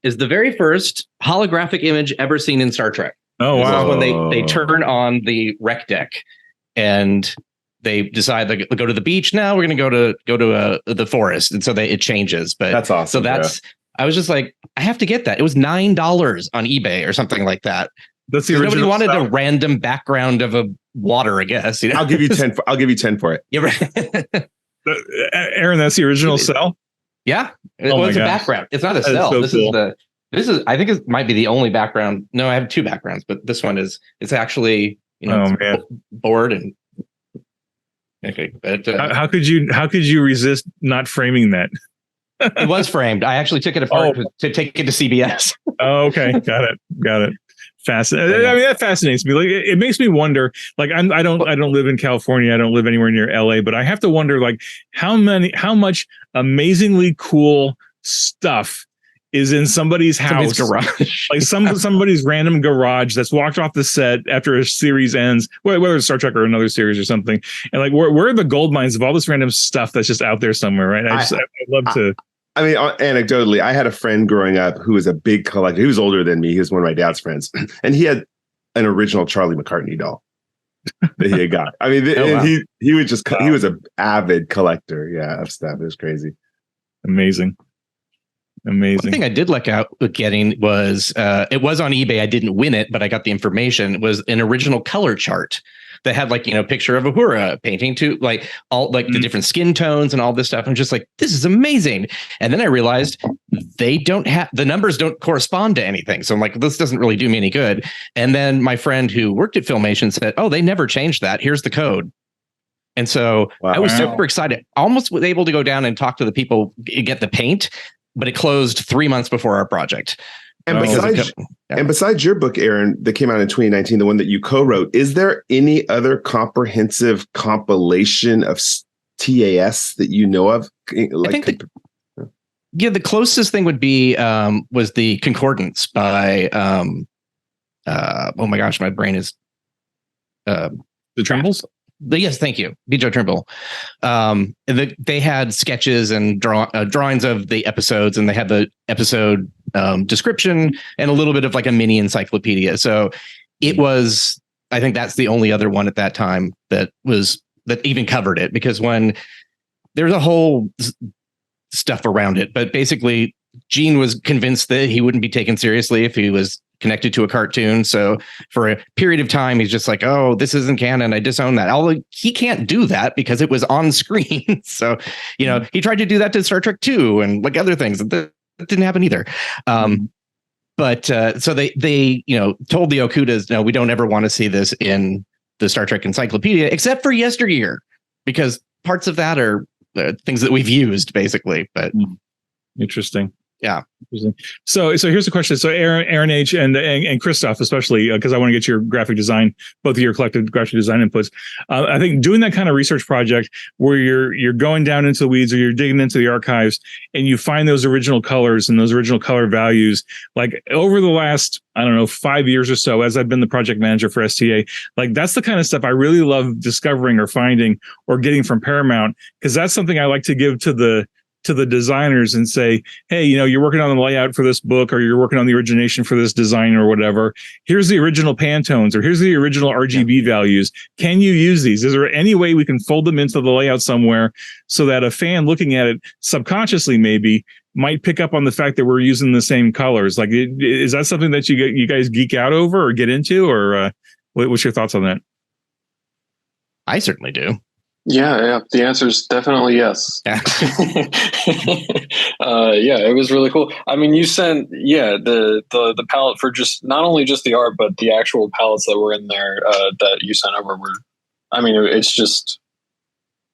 is the very first holographic image ever seen in Star Trek. Oh, wow! This is when they turn on the rec deck and they decide they go to the beach. Now we're going to go to the forest, and so it changes. But that's awesome. So I was just like, I have to get that. It was $9 on eBay or something like that. That's the original. Nobody wanted a random background of a water, I guess. I'll give you 10. I'll give you 10 for it. Yeah, right. Aaron, that's the original cell. Yeah, it was a background. It's not a cell. So cool. This is. I think it might be the only background. No, I have two backgrounds, but this one is. It's actually board and. Okay, but how could you resist not framing that? It was framed. I actually took it apart to take it to CBS. Oh, okay, got it. Fascinating. I mean, that fascinates me. It makes me wonder. I don't live in California. I don't live anywhere near LA. But I have to wonder, how much amazingly cool stuff is in somebody's house, garage, somebody's random garage that's walked off the set after a series ends, whether it's Star Trek or another series or something. And where are the gold mines of all this random stuff that's just out there somewhere, right? I'd love to. I mean, anecdotally, I had a friend growing up who was a big collector. He was older than me. He was one of my dad's friends, and he had an original Charlie McCartney doll that he had got. I mean, he would just he was an avid collector. Yeah, of stuff. It was crazy. Amazing. One thing I did luck out with getting was it was on eBay. I didn't win it, but I got the information. It was an original color chart that had picture of Uhura painting to the different skin tones and all this stuff. I'm just like, this is amazing. And then I realized they don't have the numbers don't correspond to anything. So I'm like, this doesn't really do me any good. And then my friend who worked at Filmation said, oh, they never changed that. Here's the code. And so I was super excited. Almost was able to go down and talk to the people, get the paint. But it closed 3 months before our project. And besides your book, Aaron, that came out in 2019, the one that you co-wrote, is there any other comprehensive compilation of TAS that you know of? I think the closest thing would be was the Concordance by oh my gosh, my brain is the Tribbles. Yes, thank you, B.J. Trimble. They had sketches and drawings of the episodes, and they had the episode description and a little bit of a mini encyclopedia. So it was, I think that's the only other one at that time that even covered it, because when there's a whole stuff around it, but basically Gene was convinced that he wouldn't be taken seriously if he was connected to a cartoon. So for a period of time, he's just like, oh, this isn't canon. I disown that. Although he can't do that because it was on screen. So, he tried to do that to Star Trek 2 and other things. That didn't happen either. But so they told the Okudas, no, we don't ever want to see this in the Star Trek encyclopedia, except for yesteryear, because parts of that are things that we've used basically. But interesting. Yeah. So here's the question. So Aaron H and Christoph, especially because I want to get your graphic design, both of your collective graphic design inputs. I think doing that kind of research project where you're going down into the weeds or you're digging into the archives and you find those original colors and those original color values, like over the last, I don't know, 5 years or so, as I've been the project manager for STA, like that's the kind of stuff I really love discovering or finding or getting from Paramount, because that's something I like to give to the designers and say, hey, you're working on the layout for this book or you're working on the origination for this design or whatever. Here's the original Pantones or here's the original RGB values. Can you use these? Is there any way we can fold them into the layout somewhere so that a fan looking at it subconsciously maybe might pick up on the fact that we're using the same colors? Like, is that something that you guys geek out over or get into, or what's your thoughts on that? I certainly do. Yeah. The answer is definitely yes. Yeah. It was really cool. I mean, you sent the palette for just not only just the art, but the actual palettes that were in there that you sent over were. I mean, it's just.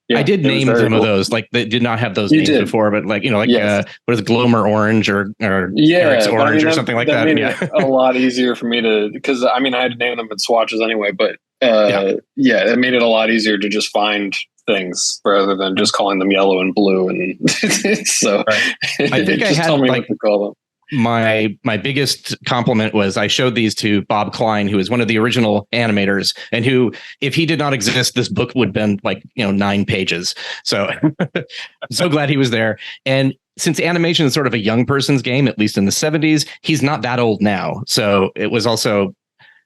Yeah, I did name some of those, like they did not have those names before, but like what is it, Glomer Orange or Eric's Orange or something like that. Made it a lot easier for me to, because I mean I had to name them in swatches anyway, but it made it a lot easier to just find things rather than just calling them yellow and blue. And so I think I had tell me what to call them. My biggest compliment was I showed these to Bob Klein, who is one of the original animators, and who, if he did not exist, this book would have been like 9 pages. So I'm so glad he was there. And since animation is sort of a young person's game, at least in the 70s, he's not that old now. So it was also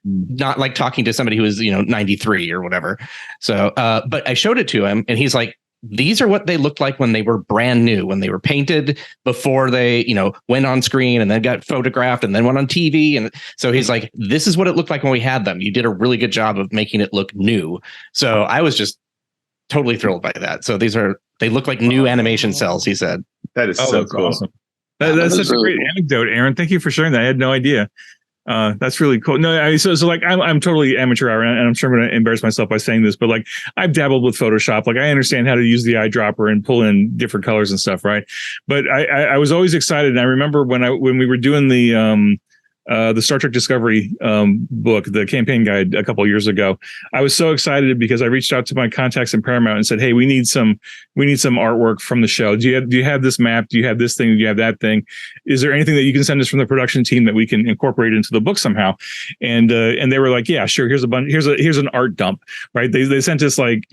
not like talking to somebody who was 93 or whatever. So but I showed it to him and he's like, these are what they looked like when they were brand new, when they were painted before they, went on screen and then got photographed and then went on TV. And so he's like, this is what it looked like when we had them. You did a really good job of making it look new. So I was just totally thrilled by that. So they look like new animation cells, he said. That is so cool. Awesome. That's such a great anecdote, Aaron. Thank you for sharing that. I had no idea. That's really cool. No, so like I'm totally amateur hour, and I'm sure I'm going to embarrass myself by saying this, but like I've dabbled with Photoshop. Like I understand how to use the eyedropper and pull in different colors and stuff, right? But I was always excited. And I remember when we were doing the Star Trek Discovery book, the campaign guide a couple of years ago, I was so excited because I reached out to my contacts in Paramount and said, hey, we need some artwork from the show. Do you have this map? Do you have this thing? Do you have that thing? Is there anything that you can send us from the production team that we can incorporate into the book somehow? And they were like, yeah, sure. Here's an art dump, right? They sent us like,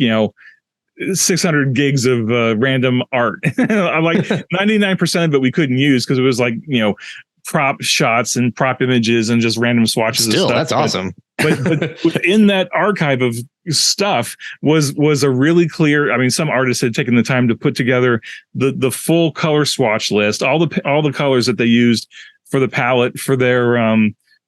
600 gigs of random art. I'm like 99% of it we couldn't use because it was like, prop shots and prop images and just random swatches. Still, of stuff. That's awesome. But within that archive of stuff was a really clear. I mean, some artists had taken the time to put together the full color swatch list, all the colors that they used for the palette for their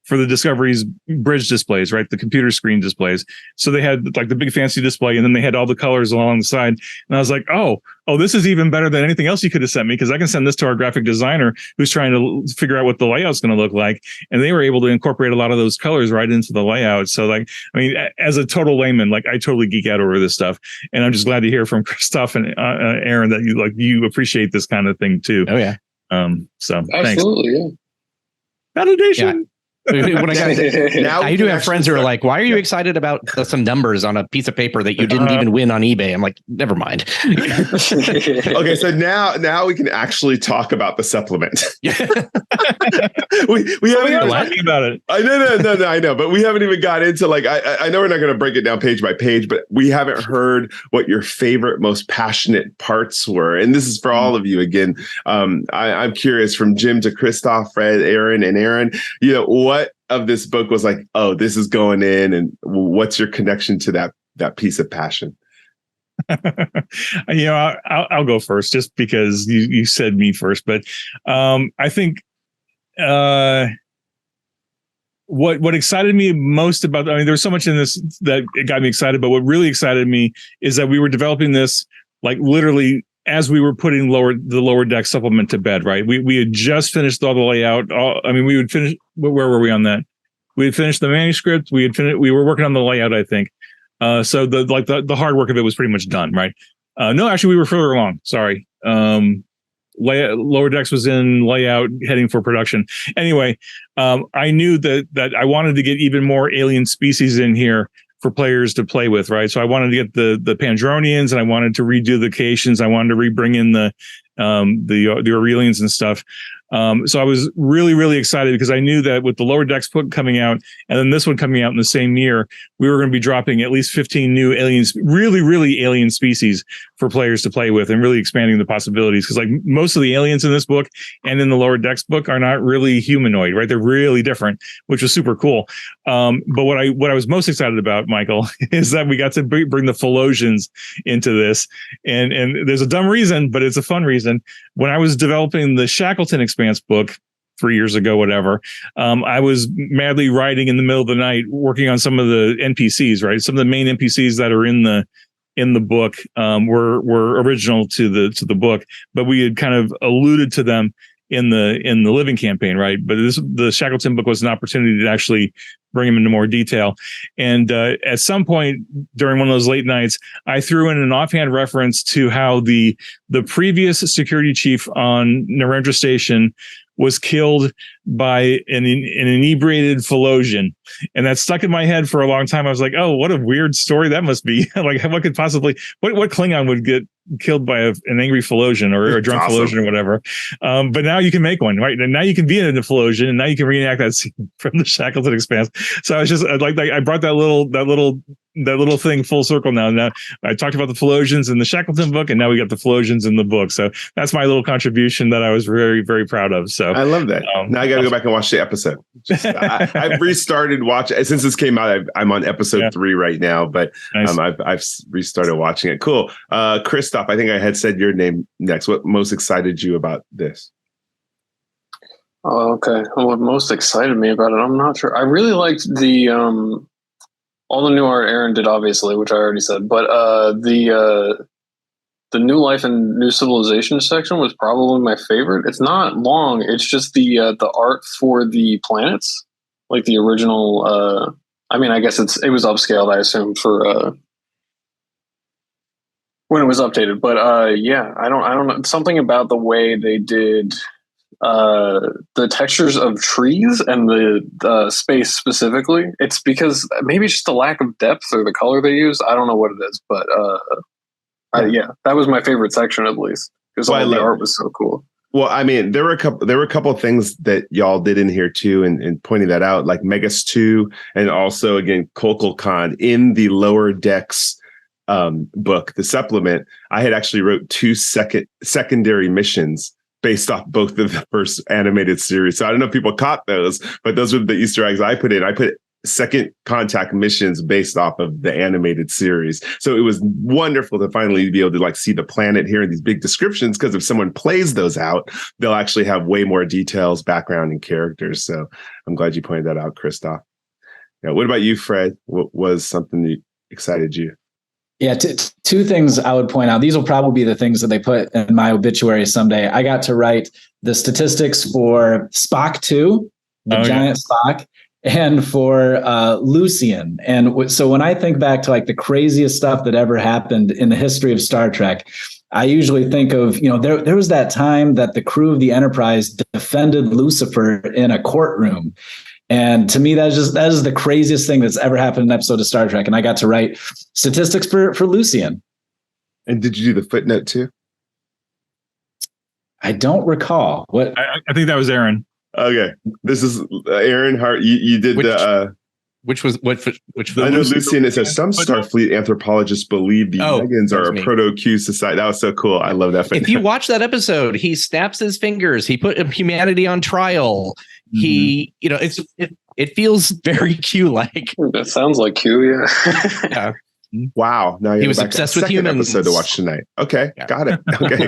for the Discovery's bridge displays, right? The computer screen displays. So they had like the big fancy display, and then they had all the colors along the side. And I was like, oh, this is even better than anything else you could have sent me, because I can send this to our graphic designer who's trying to figure out what the layout's going to look like. And they were able to incorporate a lot of those colors right into the layout. So like, I mean, as a total layman, like I totally geek out over this stuff. And I'm just glad to hear from Christoph and Aaron that you appreciate this kind of thing too. Oh yeah. So absolutely, thanks. Yeah. Validation. Yeah. When I do have friends who are like, why are you excited about some numbers on a piece of paper that you didn't even win on eBay? I'm like, never mind. Okay, so now we can actually talk about the supplement. we haven't even talking about it. No, I know, but we haven't even got into like I know we're not going to break it down page by page, but we haven't heard what your favorite, most passionate parts were, and this is for all of you. Again, I'm curious, from Jim to Christoph, Fred, Aaron, and Aaron. What of this book was like, oh, this is going in, and what's your connection to that piece of passion? I'll go first just because you said me first, but I think what excited me most about, I mean, there was so much in this that it got me excited, but what really excited me is that we were developing this like literally as we were putting the lower deck supplement to bed, right? We had just finished all the layout. We would finish. Where were we on that? We had finished the manuscript. We were working on the layout, I think. So the hard work of it was pretty much done, right? No, actually, we were further along. Sorry. Lower Decks was in layout, heading for production. Anyway, I knew that I wanted to get even more alien species in here for players to play with, right? So I wanted to get the Pandronians, and I wanted to redo the Caitians. I wanted to bring in the Aurelians and stuff. So I was really, really excited because I knew that with the Lower Decks book coming out and then this one coming out in the same year, we were going to be dropping at least 15 new aliens, really, really alien species for players to play with, and really expanding the possibilities. Because like most of the aliens in this book and in the Lower Decks book are not really humanoid, right? They're really different, which was super cool. But what I was most excited about, Michael, is that we got to bring the Philosians into this. And there's a dumb reason, but it's a fun reason. When I was developing the Shackleton Expanse book 3 years ago, whatever, I was madly writing in the middle of the night, working on some of the NPCs, right? Some of the main NPCs that are in the book were original to the book, but we had kind of alluded to them in the living campaign, right? But the Shackleton book was an opportunity to actually bring them into more detail. And at some point during one of those late nights, I threw in an offhand reference to how the previous security chief on Narendra Station was killed by an inebriated Philosian. And that stuck in my head for a long time. I was like, oh, what a weird story that must be. Like, what could possibly, what Klingon would get killed by an angry Philosian or a drunk Philosian or whatever. But now you can make one, right? And now you can be in the Philosian, and now you can reenact that scene from the Shackleton Expanse. So I was just like I brought that little thing full circle now. Now I talked about the Philosians in the Shackleton book, and now we got the Philosians in the book. So that's my little contribution that I was very, very proud of. So I love that. Now I got to go back and watch the episode. I've restarted watching since this came out. I'm on episode 3 right now, but nice. I've restarted watching it. Cool. Christoph, I think I had said your name next. What most excited you about this? Oh, okay. What most excited me about it? I'm not sure. I really liked the all the new art Aaron did, obviously, which I already said. But the New Life and New Civilization section was probably my favorite. It's not long. It's just the art for the planets, like the original. I mean, I guess it was upscaled, I assume, for when it was updated. But yeah, I don't know. Something about the way they did the textures of trees and the space specifically. It's because maybe it's just the lack of depth or the color they use. I don't know what it is, but yeah, that was my favorite section, at least, because all the art was so cool. Well, I mean, there were a couple of things that y'all did in here too, and pointing that out, like Megas 2, and also again Kukulkan in the Lower Decks book, the supplement. I had actually wrote 2 secondary missions based off both of the first animated series. So I don't know if people caught those, but those were the Easter eggs I put in. I put second contact missions based off of the animated series. So it was wonderful to finally be able to like see the planet here in these big descriptions, because if someone plays those out, they'll actually have way more details, background, and characters. So I'm glad you pointed that out, Christoph. Yeah. What about you, Fred? What was something that excited you? Yeah, 2 things I would point out. These will probably be the things that they put in my obituary someday. I got to write the statistics for Spock 2, the giant Spock, and for Lucian. And so when I think back to like the craziest stuff that ever happened in the history of Star Trek, I usually think of, there was that time that the crew of the Enterprise defended Lucifer in a courtroom. And to me, that is the craziest thing that's ever happened in an episode of Star Trek. And I got to write statistics for Lucian. And did you do the footnote too? I don't recall. What I think that was Aaron. Okay, this is Aaron Hart. You did which was I know Lucian. It says some Starfleet anthropologists believe the Megans are a proto-Q society. That was so cool. I love that. If you watch that episode, he snaps his fingers. He put humanity on trial. Mm-hmm. He, it feels very Q-like. That sounds like Q, yeah. Yeah. Wow. Now he was obsessed with humans. Episode to watch tonight. Okay, got it. Okay,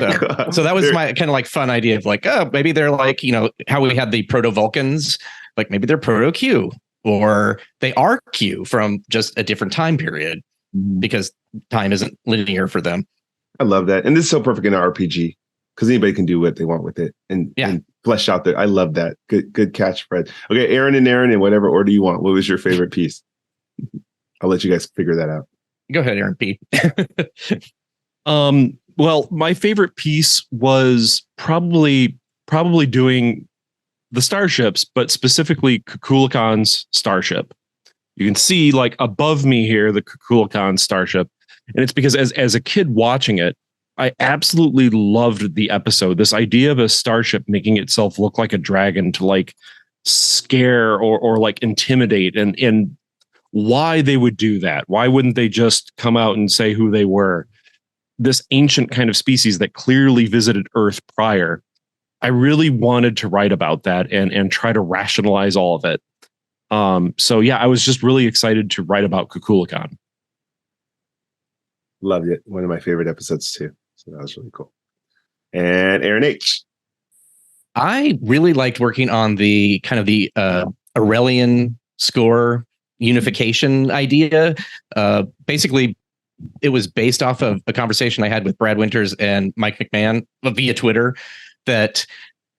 so that was my kind of like fun idea of like, oh, maybe they're like, how we had the proto-Vulcans, like maybe they're proto-Q, or they are Q from just a different time period, because time isn't linear for them. I love that, and this is so perfect in an RPG, because anybody can do what they want with it and flesh out there. I love that. Good catch, Fred. Okay, Aaron, in whatever order you want. What was your favorite piece? I'll let you guys figure that out. Go ahead, Aaron P. Well, my favorite piece was probably doing the starships, but specifically Kukulkan's starship. You can see like above me here, the Kukulkan starship. And it's because as a kid watching it, I absolutely loved the episode. This idea of a starship making itself look like a dragon to like scare or like intimidate, and why they would do that. Why wouldn't they just come out and say who they were? This ancient kind of species that clearly visited Earth prior. I really wanted to write about that and try to rationalize all of it. So yeah, I was just really excited to write about Kukulkan. Loved it. One of my favorite episodes too. So that was really cool. And Aaron H. I really liked working on the kind of the Aurelian score unification idea. Basically, it was based off of a conversation I had with Brad Winters and Mike McMahon via Twitter. That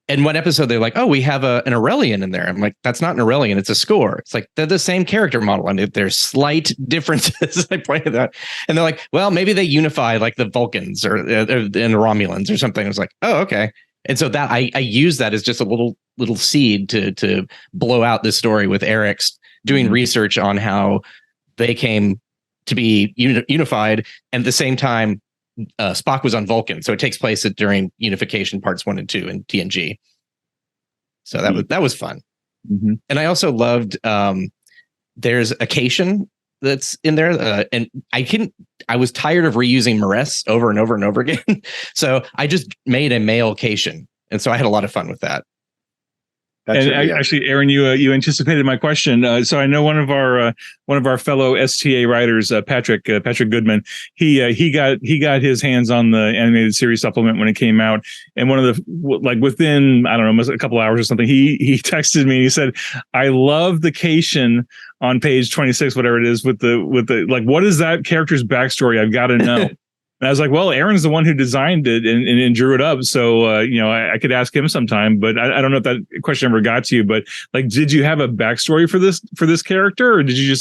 in one episode they're like, "Oh, we have an Aurelian in there." I'm like, "That's not an Aurelian; it's a score." It's like they're the same character model, and there's slight differences. I pointed out, and they're like, "Well, maybe they unify like the Vulcans or the Romulans or something." I was like, "Oh, okay." And so that I use that as just a little seed to blow out this story with Eric's doing research on how they came to be unified, and at the same time Spock was on Vulcan, so it takes place during unification parts 1 and 2 in TNG. So that was fun. And I also loved there's a Cation that's in there, and I was tired of reusing Maress over and over and over again, so I just made a male Cation, and so I had a lot of fun with that. Actually, Aaron, you anticipated my question. So I know one of our fellow STA writers, Patrick Goodman. He got his hands on the animated series supplement when it came out, and one of the within I don't know a couple hours or something, he texted me and he said, "I love the Cation on page 26, whatever it is, with the what is that character's backstory? I've got to know." And I was like, well, Aaron's the one who designed it and drew it up. So, I could ask him sometime, but I don't know if that question ever got to you, but did you have a backstory for this character, or did you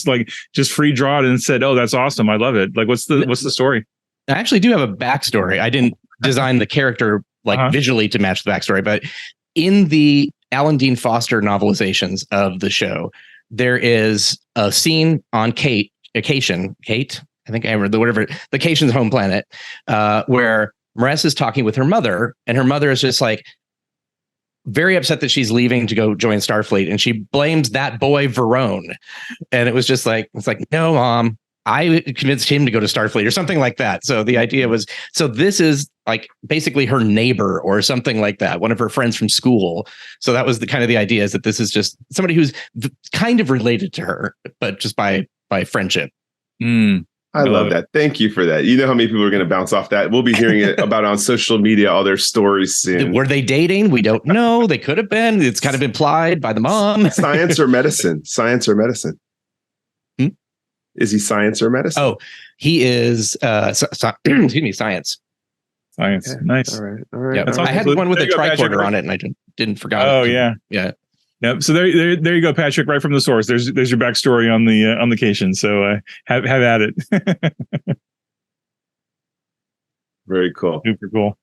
just free draw it and said, oh, that's awesome, I love it? What's the story? I actually do have a backstory. I didn't design the character visually to match the backstory, but in the Alan Dean Foster novelizations of the show, there is a scene on Kate, I think I remember the Cation's home planet, where Maress is talking with her mother, and her mother is just like very upset that she's leaving to go join Starfleet, and she blames that boy Verone. And it was just like, no, Mom, I convinced him to go to Starfleet or something like that. So the idea was, so this is like basically her neighbor or something like that, one of her friends from school. So that was the idea, is that this is just somebody who's kind of related to her, but just by friendship. I love that. Thank you for that. You know how many people are going to bounce off that? We'll be hearing it about on social media, all their stories soon. Were they dating? We don't know. They could have been. It's kind of implied by the mom. Science or medicine? Science or medicine? Is he science or medicine? Oh, he is excuse me, science. Science. Okay. Nice. All right. Yeah, I had one with a tricorder on it, and I didn't forget. Oh, yeah. Yep. So there you go, Patrick. Right from the source. There's your backstory on the Cation. So have at it. Very cool. Super cool.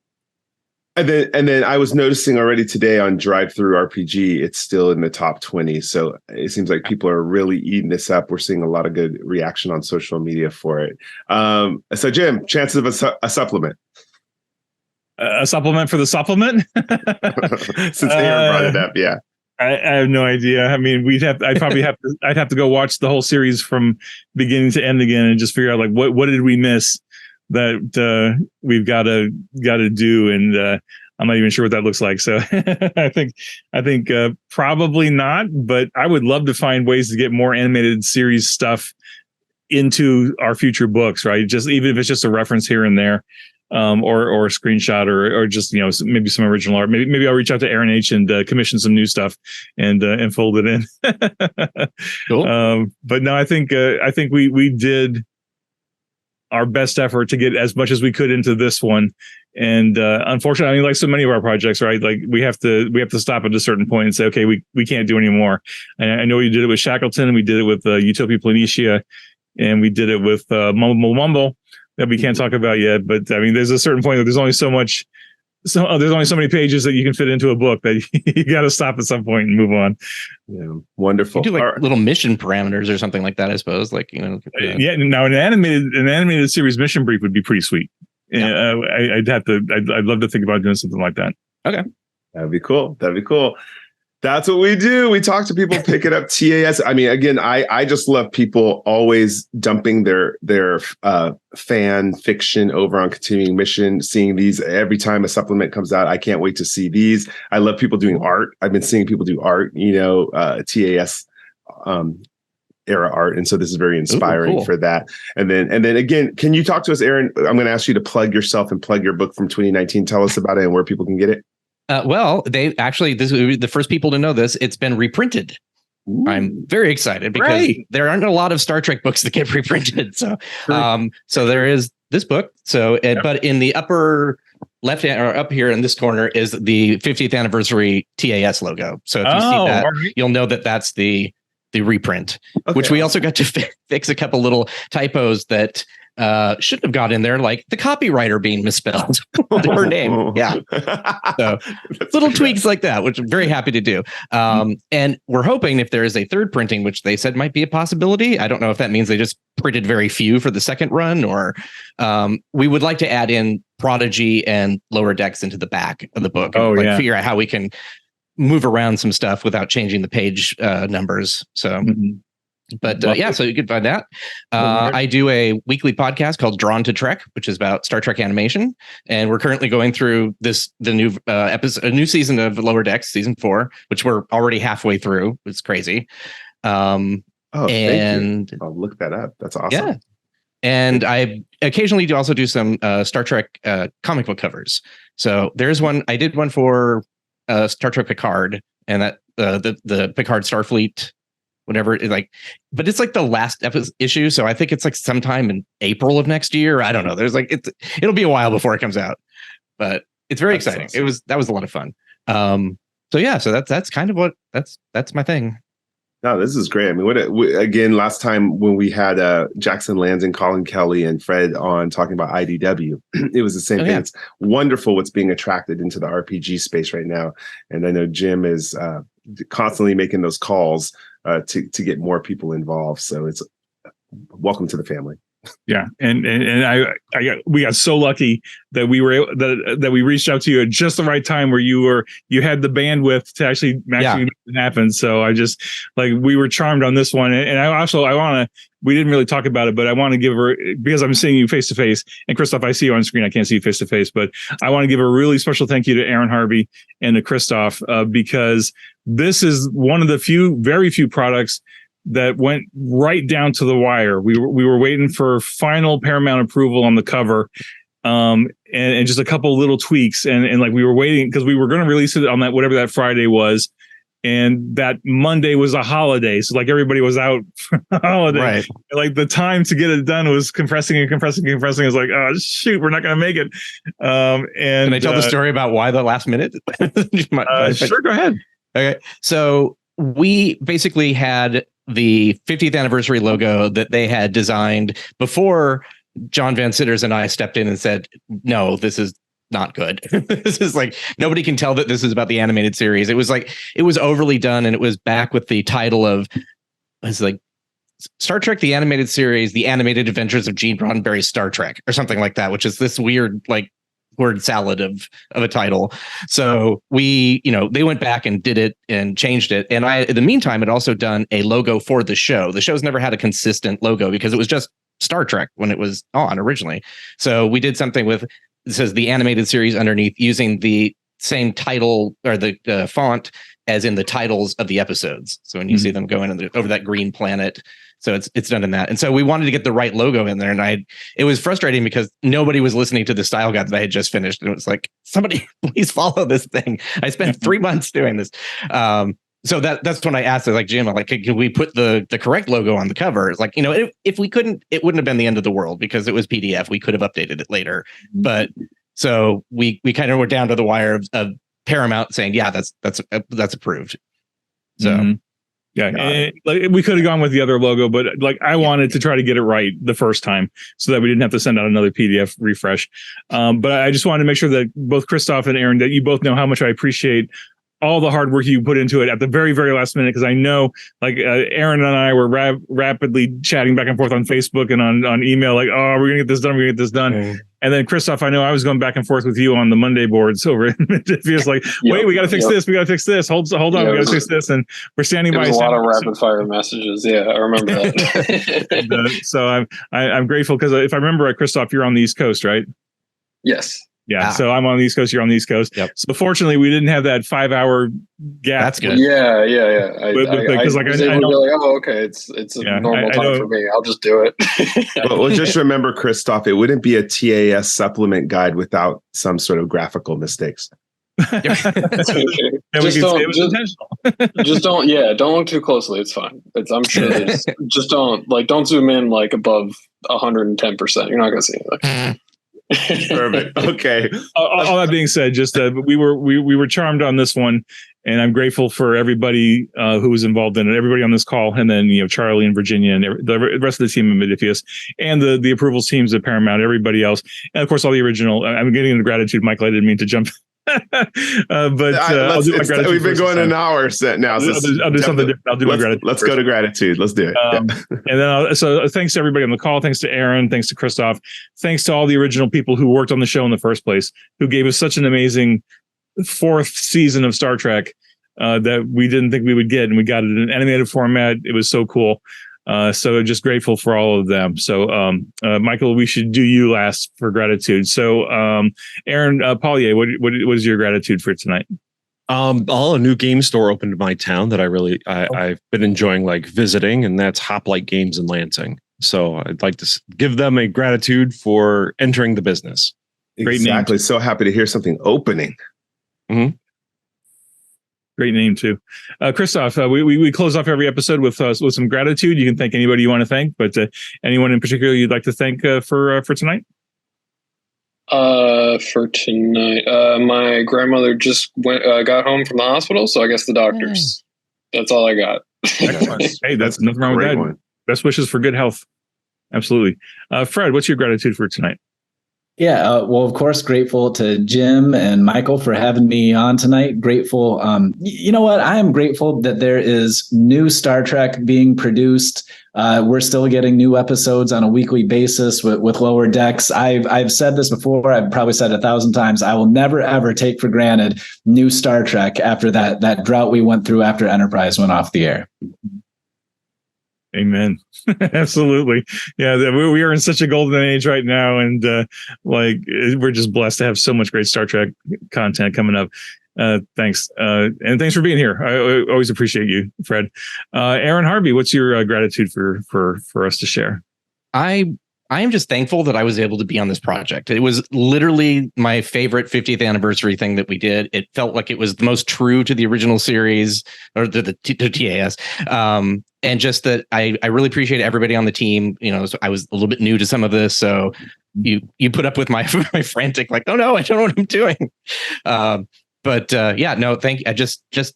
And then I was noticing already today on Drive-Thru RPG, it's still in the top 20. So it seems like people are really eating this up. We're seeing a lot of good reaction on social media for it. So Jim, chances of a supplement. A supplement for the supplement? Since Aaron brought it up, yeah. I have no idea. I mean, I'd have to go watch the whole series from beginning to end again and just figure out what did we miss that we've got to do, and I'm not even sure what that looks like. So I think probably not, but I would love to find ways to get more animated series stuff into our future books, right? Just even if it's just a reference here and there. Or a screenshot or just maybe some original art. Maybe I'll reach out to Aaron H and commission some new stuff and fold it in. Cool. But no, I think we did our best effort to get as much as we could into this one. And unfortunately, I mean, like so many of our projects, right? Like we have to stop at a certain point and say, okay, we can't do any more. And I know you did it with Shackleton, and we did it with Utopia Planitia, and we did it with Mumble Mumble. that we can't talk about yet. But I mean, there's a certain point that there's only so much. So there's only so many pages that you can fit into a book that you got to stop at some point and move on. Yeah, wonderful. You do like little mission parameters or something like that, I suppose. Like, you know. Yeah. Now an animated series mission brief would be pretty sweet. Yeah. I'd love to think about doing something like that. Okay. That'd be cool. That's what we do. We talk to people, pick it up. TAS. I mean, again, I just love people always dumping their fan fiction over on Continuing Mission, seeing these every time a supplement comes out. I can't wait to see these. I love people doing art. I've been seeing people do art, TAS era art. And so this is very inspiring for that. And then again, can you talk to us, Aaron? I'm going to ask you to plug yourself and plug your book from 2019. Tell us about it and where people can get it. Well, they actually, this is the first people to know this. It's been reprinted. Ooh. I'm very excited because there aren't a lot of Star Trek books that get reprinted. So, so there is this book. So, but in the upper left hand or up here in this corner is the 50th anniversary TAS logo. So if you see that, you'll know that that's the reprint, which we also got to fix a couple little typos that shouldn't have got in there, like the copywriter being misspelled. Her name. Yeah. So little tweaks like that, which I'm very happy to do. And we're hoping if there is a third printing, which they said might be a possibility. I don't know if that means they just printed very few for the second run, or we would like to add in Prodigy and Lower Decks into the back of the book and figure out how we can move around some stuff without changing the page numbers. So But so you can find that. I do a weekly podcast called Drawn to Trek, which is about Star Trek animation, and we're currently going through the new episode, a new season of Lower Decks, season 4, which we're already halfway through. It's crazy. Thank you. I'll look that up. That's awesome. Yeah, and I occasionally also do some Star Trek comic book covers. So there's one I did one for Star Trek Picard, and that the Picard Starfleet. Whatever it's like, but it's like the last issue, so I think it's like sometime in April of next year. I don't know. There's like it'll be a while before it comes out, but it's very exciting. Awesome. That was a lot of fun. So that's kind of what that's my thing. No, this is great. I mean, again, last time when we had Jackson Lansing, Colin Kelly, and Fred on talking about IDW, it was the same thing. Yeah. It's wonderful what's being attracted into the RPG space right now, and I know Jim is constantly making those calls to get more people involved. So it's welcome to the family. Yeah, and we got so lucky that we were that we reached out to you at just the right time where you had the bandwidth to actually make it happen. So I just we were charmed on this one, and I want to. We didn't really talk about it, but I want to give her, because I'm seeing you face to face, and Christoph, I see you on screen. I can't see you face to face, but I want to give a really special thank you to Aaron Harvey and to Christoph because this is one of the very few products that went right down to the wire. We were waiting for final Paramount approval on the cover, and just a couple little tweaks, and we were waiting because we were going to release it on that whatever that Friday was. And that Monday was a holiday. So everybody was out for a holiday. Right. The time to get it done was compressing. It's like, oh shoot, we're not going to make it. And can I tell the story about why the last minute? Sure, go ahead. Okay. So we basically had the 50th anniversary logo that they had designed before John Van Sitters and I stepped in and said, no, this is not good. This is nobody can tell that this is about the animated series. It was it was overly done, and it was back with the title of Star Trek the Animated Series, The Animated Adventures of Gene Roddenberry's Star Trek, or something like that, which is this weird word salad of a title. So we, they went back and did it and changed it. And in the meantime, had also done a logo for the show. The show's never had a consistent logo because it was just Star Trek when it was on originally. So we did something with, it says the animated series underneath, using the same title or the font as in the titles of the episodes. So when you see them going over that green planet, so it's done in that. And so we wanted to get the right logo in there. And it was frustrating because nobody was listening to the style guide that I had just finished. And it was like, somebody please follow this thing. I spent 3 months doing this. So that's when I asked, Jim, can we put the correct logo on the cover? It's if we couldn't, it wouldn't have been the end of the world because it was PDF. We could have updated it later. But so we kind of were down to the wire of Paramount saying, yeah, that's approved. So Yeah, and, like, we could have gone with the other logo, but like I wanted to try to get it right the first time so that we didn't have to send out another PDF refresh. But I just wanted to make sure that both Christoph and Aaron, that you both know how much I appreciate all the hard work you put into it at the very, very last minute. Because I know, like, Aaron and I were rapidly chatting back and forth on Facebook and on email, like, oh, we're gonna get this done, we're gonna get this done. And then Christoph, I know I was going back and forth with you on the Monday boards over. It feels like, wait, we got to fix this, we got to fix this. Hold on, we got to fix this, and we're standing by. A lot of rapid fire messages. Yeah, I remember that. So I'm grateful because if I remember right, Christoph, you're on the East Coast, right? Yes. Yeah, so I'm on the East Coast. You're on the East Coast. Yep. So fortunately, we didn't have that 5-hour gap. That's good. Yeah. Because I was able to be like, oh, okay, it's a normal time for me. I'll just do it. Well, just remember, Christoph, it wouldn't be a TAS supplement guide without some sort of graphical mistakes. Just don't look too closely. It's fine. I'm sure just don't zoom in like above 110%. You're not gonna see it. Perfect. Okay. All that being said, just we were charmed on this one, and I'm grateful for everybody who was involved in it. Everybody on this call, and then Charlie and Virginia and the rest of the team at Modifius, and the approvals teams at Paramount, everybody else, and of course all the original. I'm getting into gratitude, Michael. I didn't mean to jump. I'll do my gratitude. We've been going an hour set now. So I'll do something different. I'll do my gratitude. Let's go to gratitude. Let's do it. And then so thanks to everybody on the call. Thanks to Aaron. Thanks to Christoph. Thanks to all the original people who worked on the show in the first place, who gave us such an amazing 4th season of Star Trek that we didn't think we would get, and we got it in an animated format. It was so cool. So just grateful for all of them. So, Michael, we should do you last for gratitude. So, Aaron, Pollyea, what is your gratitude for tonight? A new game store opened in my town that I've been enjoying, like, visiting, and that's Hoplite Games in Lansing. So I'd like to give them a gratitude for entering the business. Great name. So happy to hear something opening. Mm-hmm. Great name too, Christoph. We close off every episode with some gratitude. You can thank anybody you want to thank, but anyone in particular you'd like to thank for tonight? For tonight, my grandmother just got home from the hospital, so I guess the doctors. That's all I got. Hey, that's nothing wrong with that. One. Best wishes for good health. Absolutely, Fred. What's your gratitude for tonight? Yeah, well, of course, grateful to Jim and Michael for having me on tonight. Grateful. You know what? I am grateful that there is new Star Trek being produced. We're still getting new episodes on a weekly basis with Lower Decks. I've said this before. I've probably said 1,000 times. I will never, ever take for granted new Star Trek after that drought we went through after Enterprise went off the air. Amen. Absolutely. Yeah, we are in such a golden age right now, and we're just blessed to have so much great Star Trek content coming up. Thanks, and thanks for being here. I always appreciate you, Fred. Aaron, Harvey, what's your gratitude for us to share? I am just thankful that I was able to be on this project. It was literally my favorite 50th anniversary thing that we did. It felt like it was the most true to the original series, or the TAS. And just that I really appreciate everybody on the team. So I was a little bit new to some of this, so you put up with my frantic, like, oh no, I don't know what I'm doing.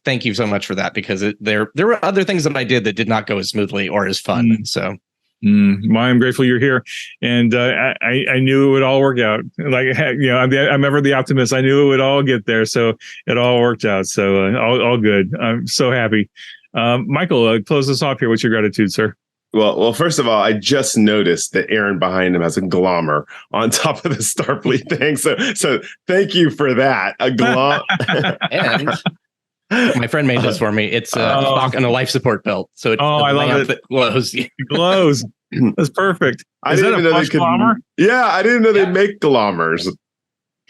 Thank you so much for that, because there were other things that I did that did not go as smoothly or as fun. So. Well, I'm grateful you're here, and I knew it would all work out. I'm ever the optimist. I knew it would all get there, so it all worked out. So all good. I'm so happy. Michael, close us off here. What's your gratitude, sir? Well, first of all, I just noticed that Aaron behind him has a glommer on top of the Starfleet thing. So thank you for that. A glom. And my friend made this for me. It's a stock and a life support belt. So it's I love it. That glows. It glows. That's perfect. I didn't even know they could. Glommer? Yeah, I didn't know they make glommers.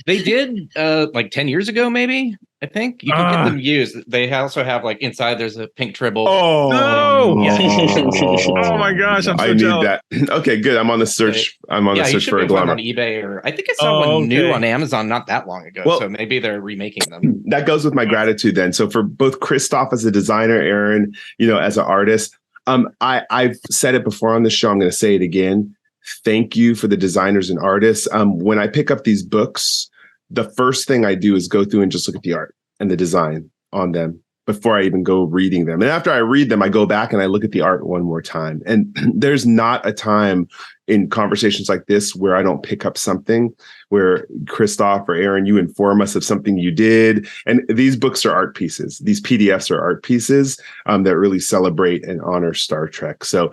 They did like 10 years ago, maybe. I think you can get them used. They also have, like, inside there's a pink tribble. Oh no! Yeah. Oh my gosh, I'm so jealous. Need that. Okay, good. I'm on the search. I'm on the search for a glommer on eBay, or I think I saw one new on Amazon not that long ago. So maybe they're remaking them. That goes with my gratitude then. So for both Christoph as a designer, Aaron, as an artist, I've said it before on the show. I'm going to say it again. Thank you for the designers and artists. When I pick up these books, the first thing I do is go through and just look at the art and the design on them. before I even go reading them. And after I read them, I go back and I look at the art one more time. And there's not a time in conversations like this where I don't pick up something, where Christoph or Aaron, you inform us of something you did. And these books are art pieces. These PDFs are art pieces that really celebrate and honor Star Trek. So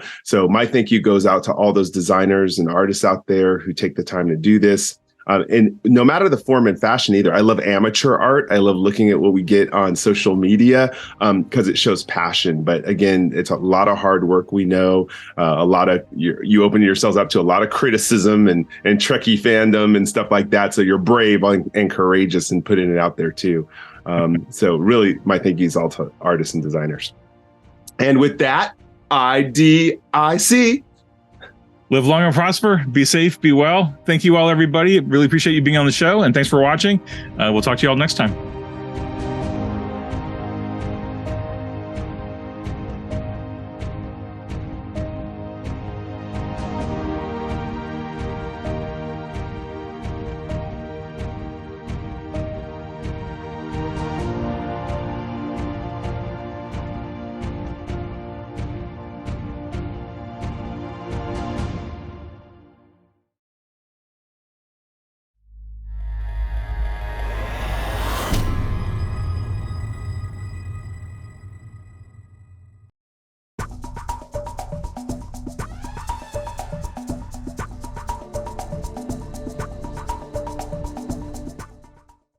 my thank you goes out to all those designers and artists out there who take the time to do this. And no matter the form and fashion either, I love amateur art. I love looking at what we get on social media because it shows passion. But again, it's a lot of hard work. We know a lot of you open yourselves up to a lot of criticism and Trekkie fandom and stuff like that. So you're brave and courageous in putting it out there too. So really, my thank yous all to artists and designers. And with that, IDIC. Live long and prosper. Be safe. Be well. Thank you all, everybody. Really appreciate you being on the show. And thanks for watching. We'll talk to you all next time.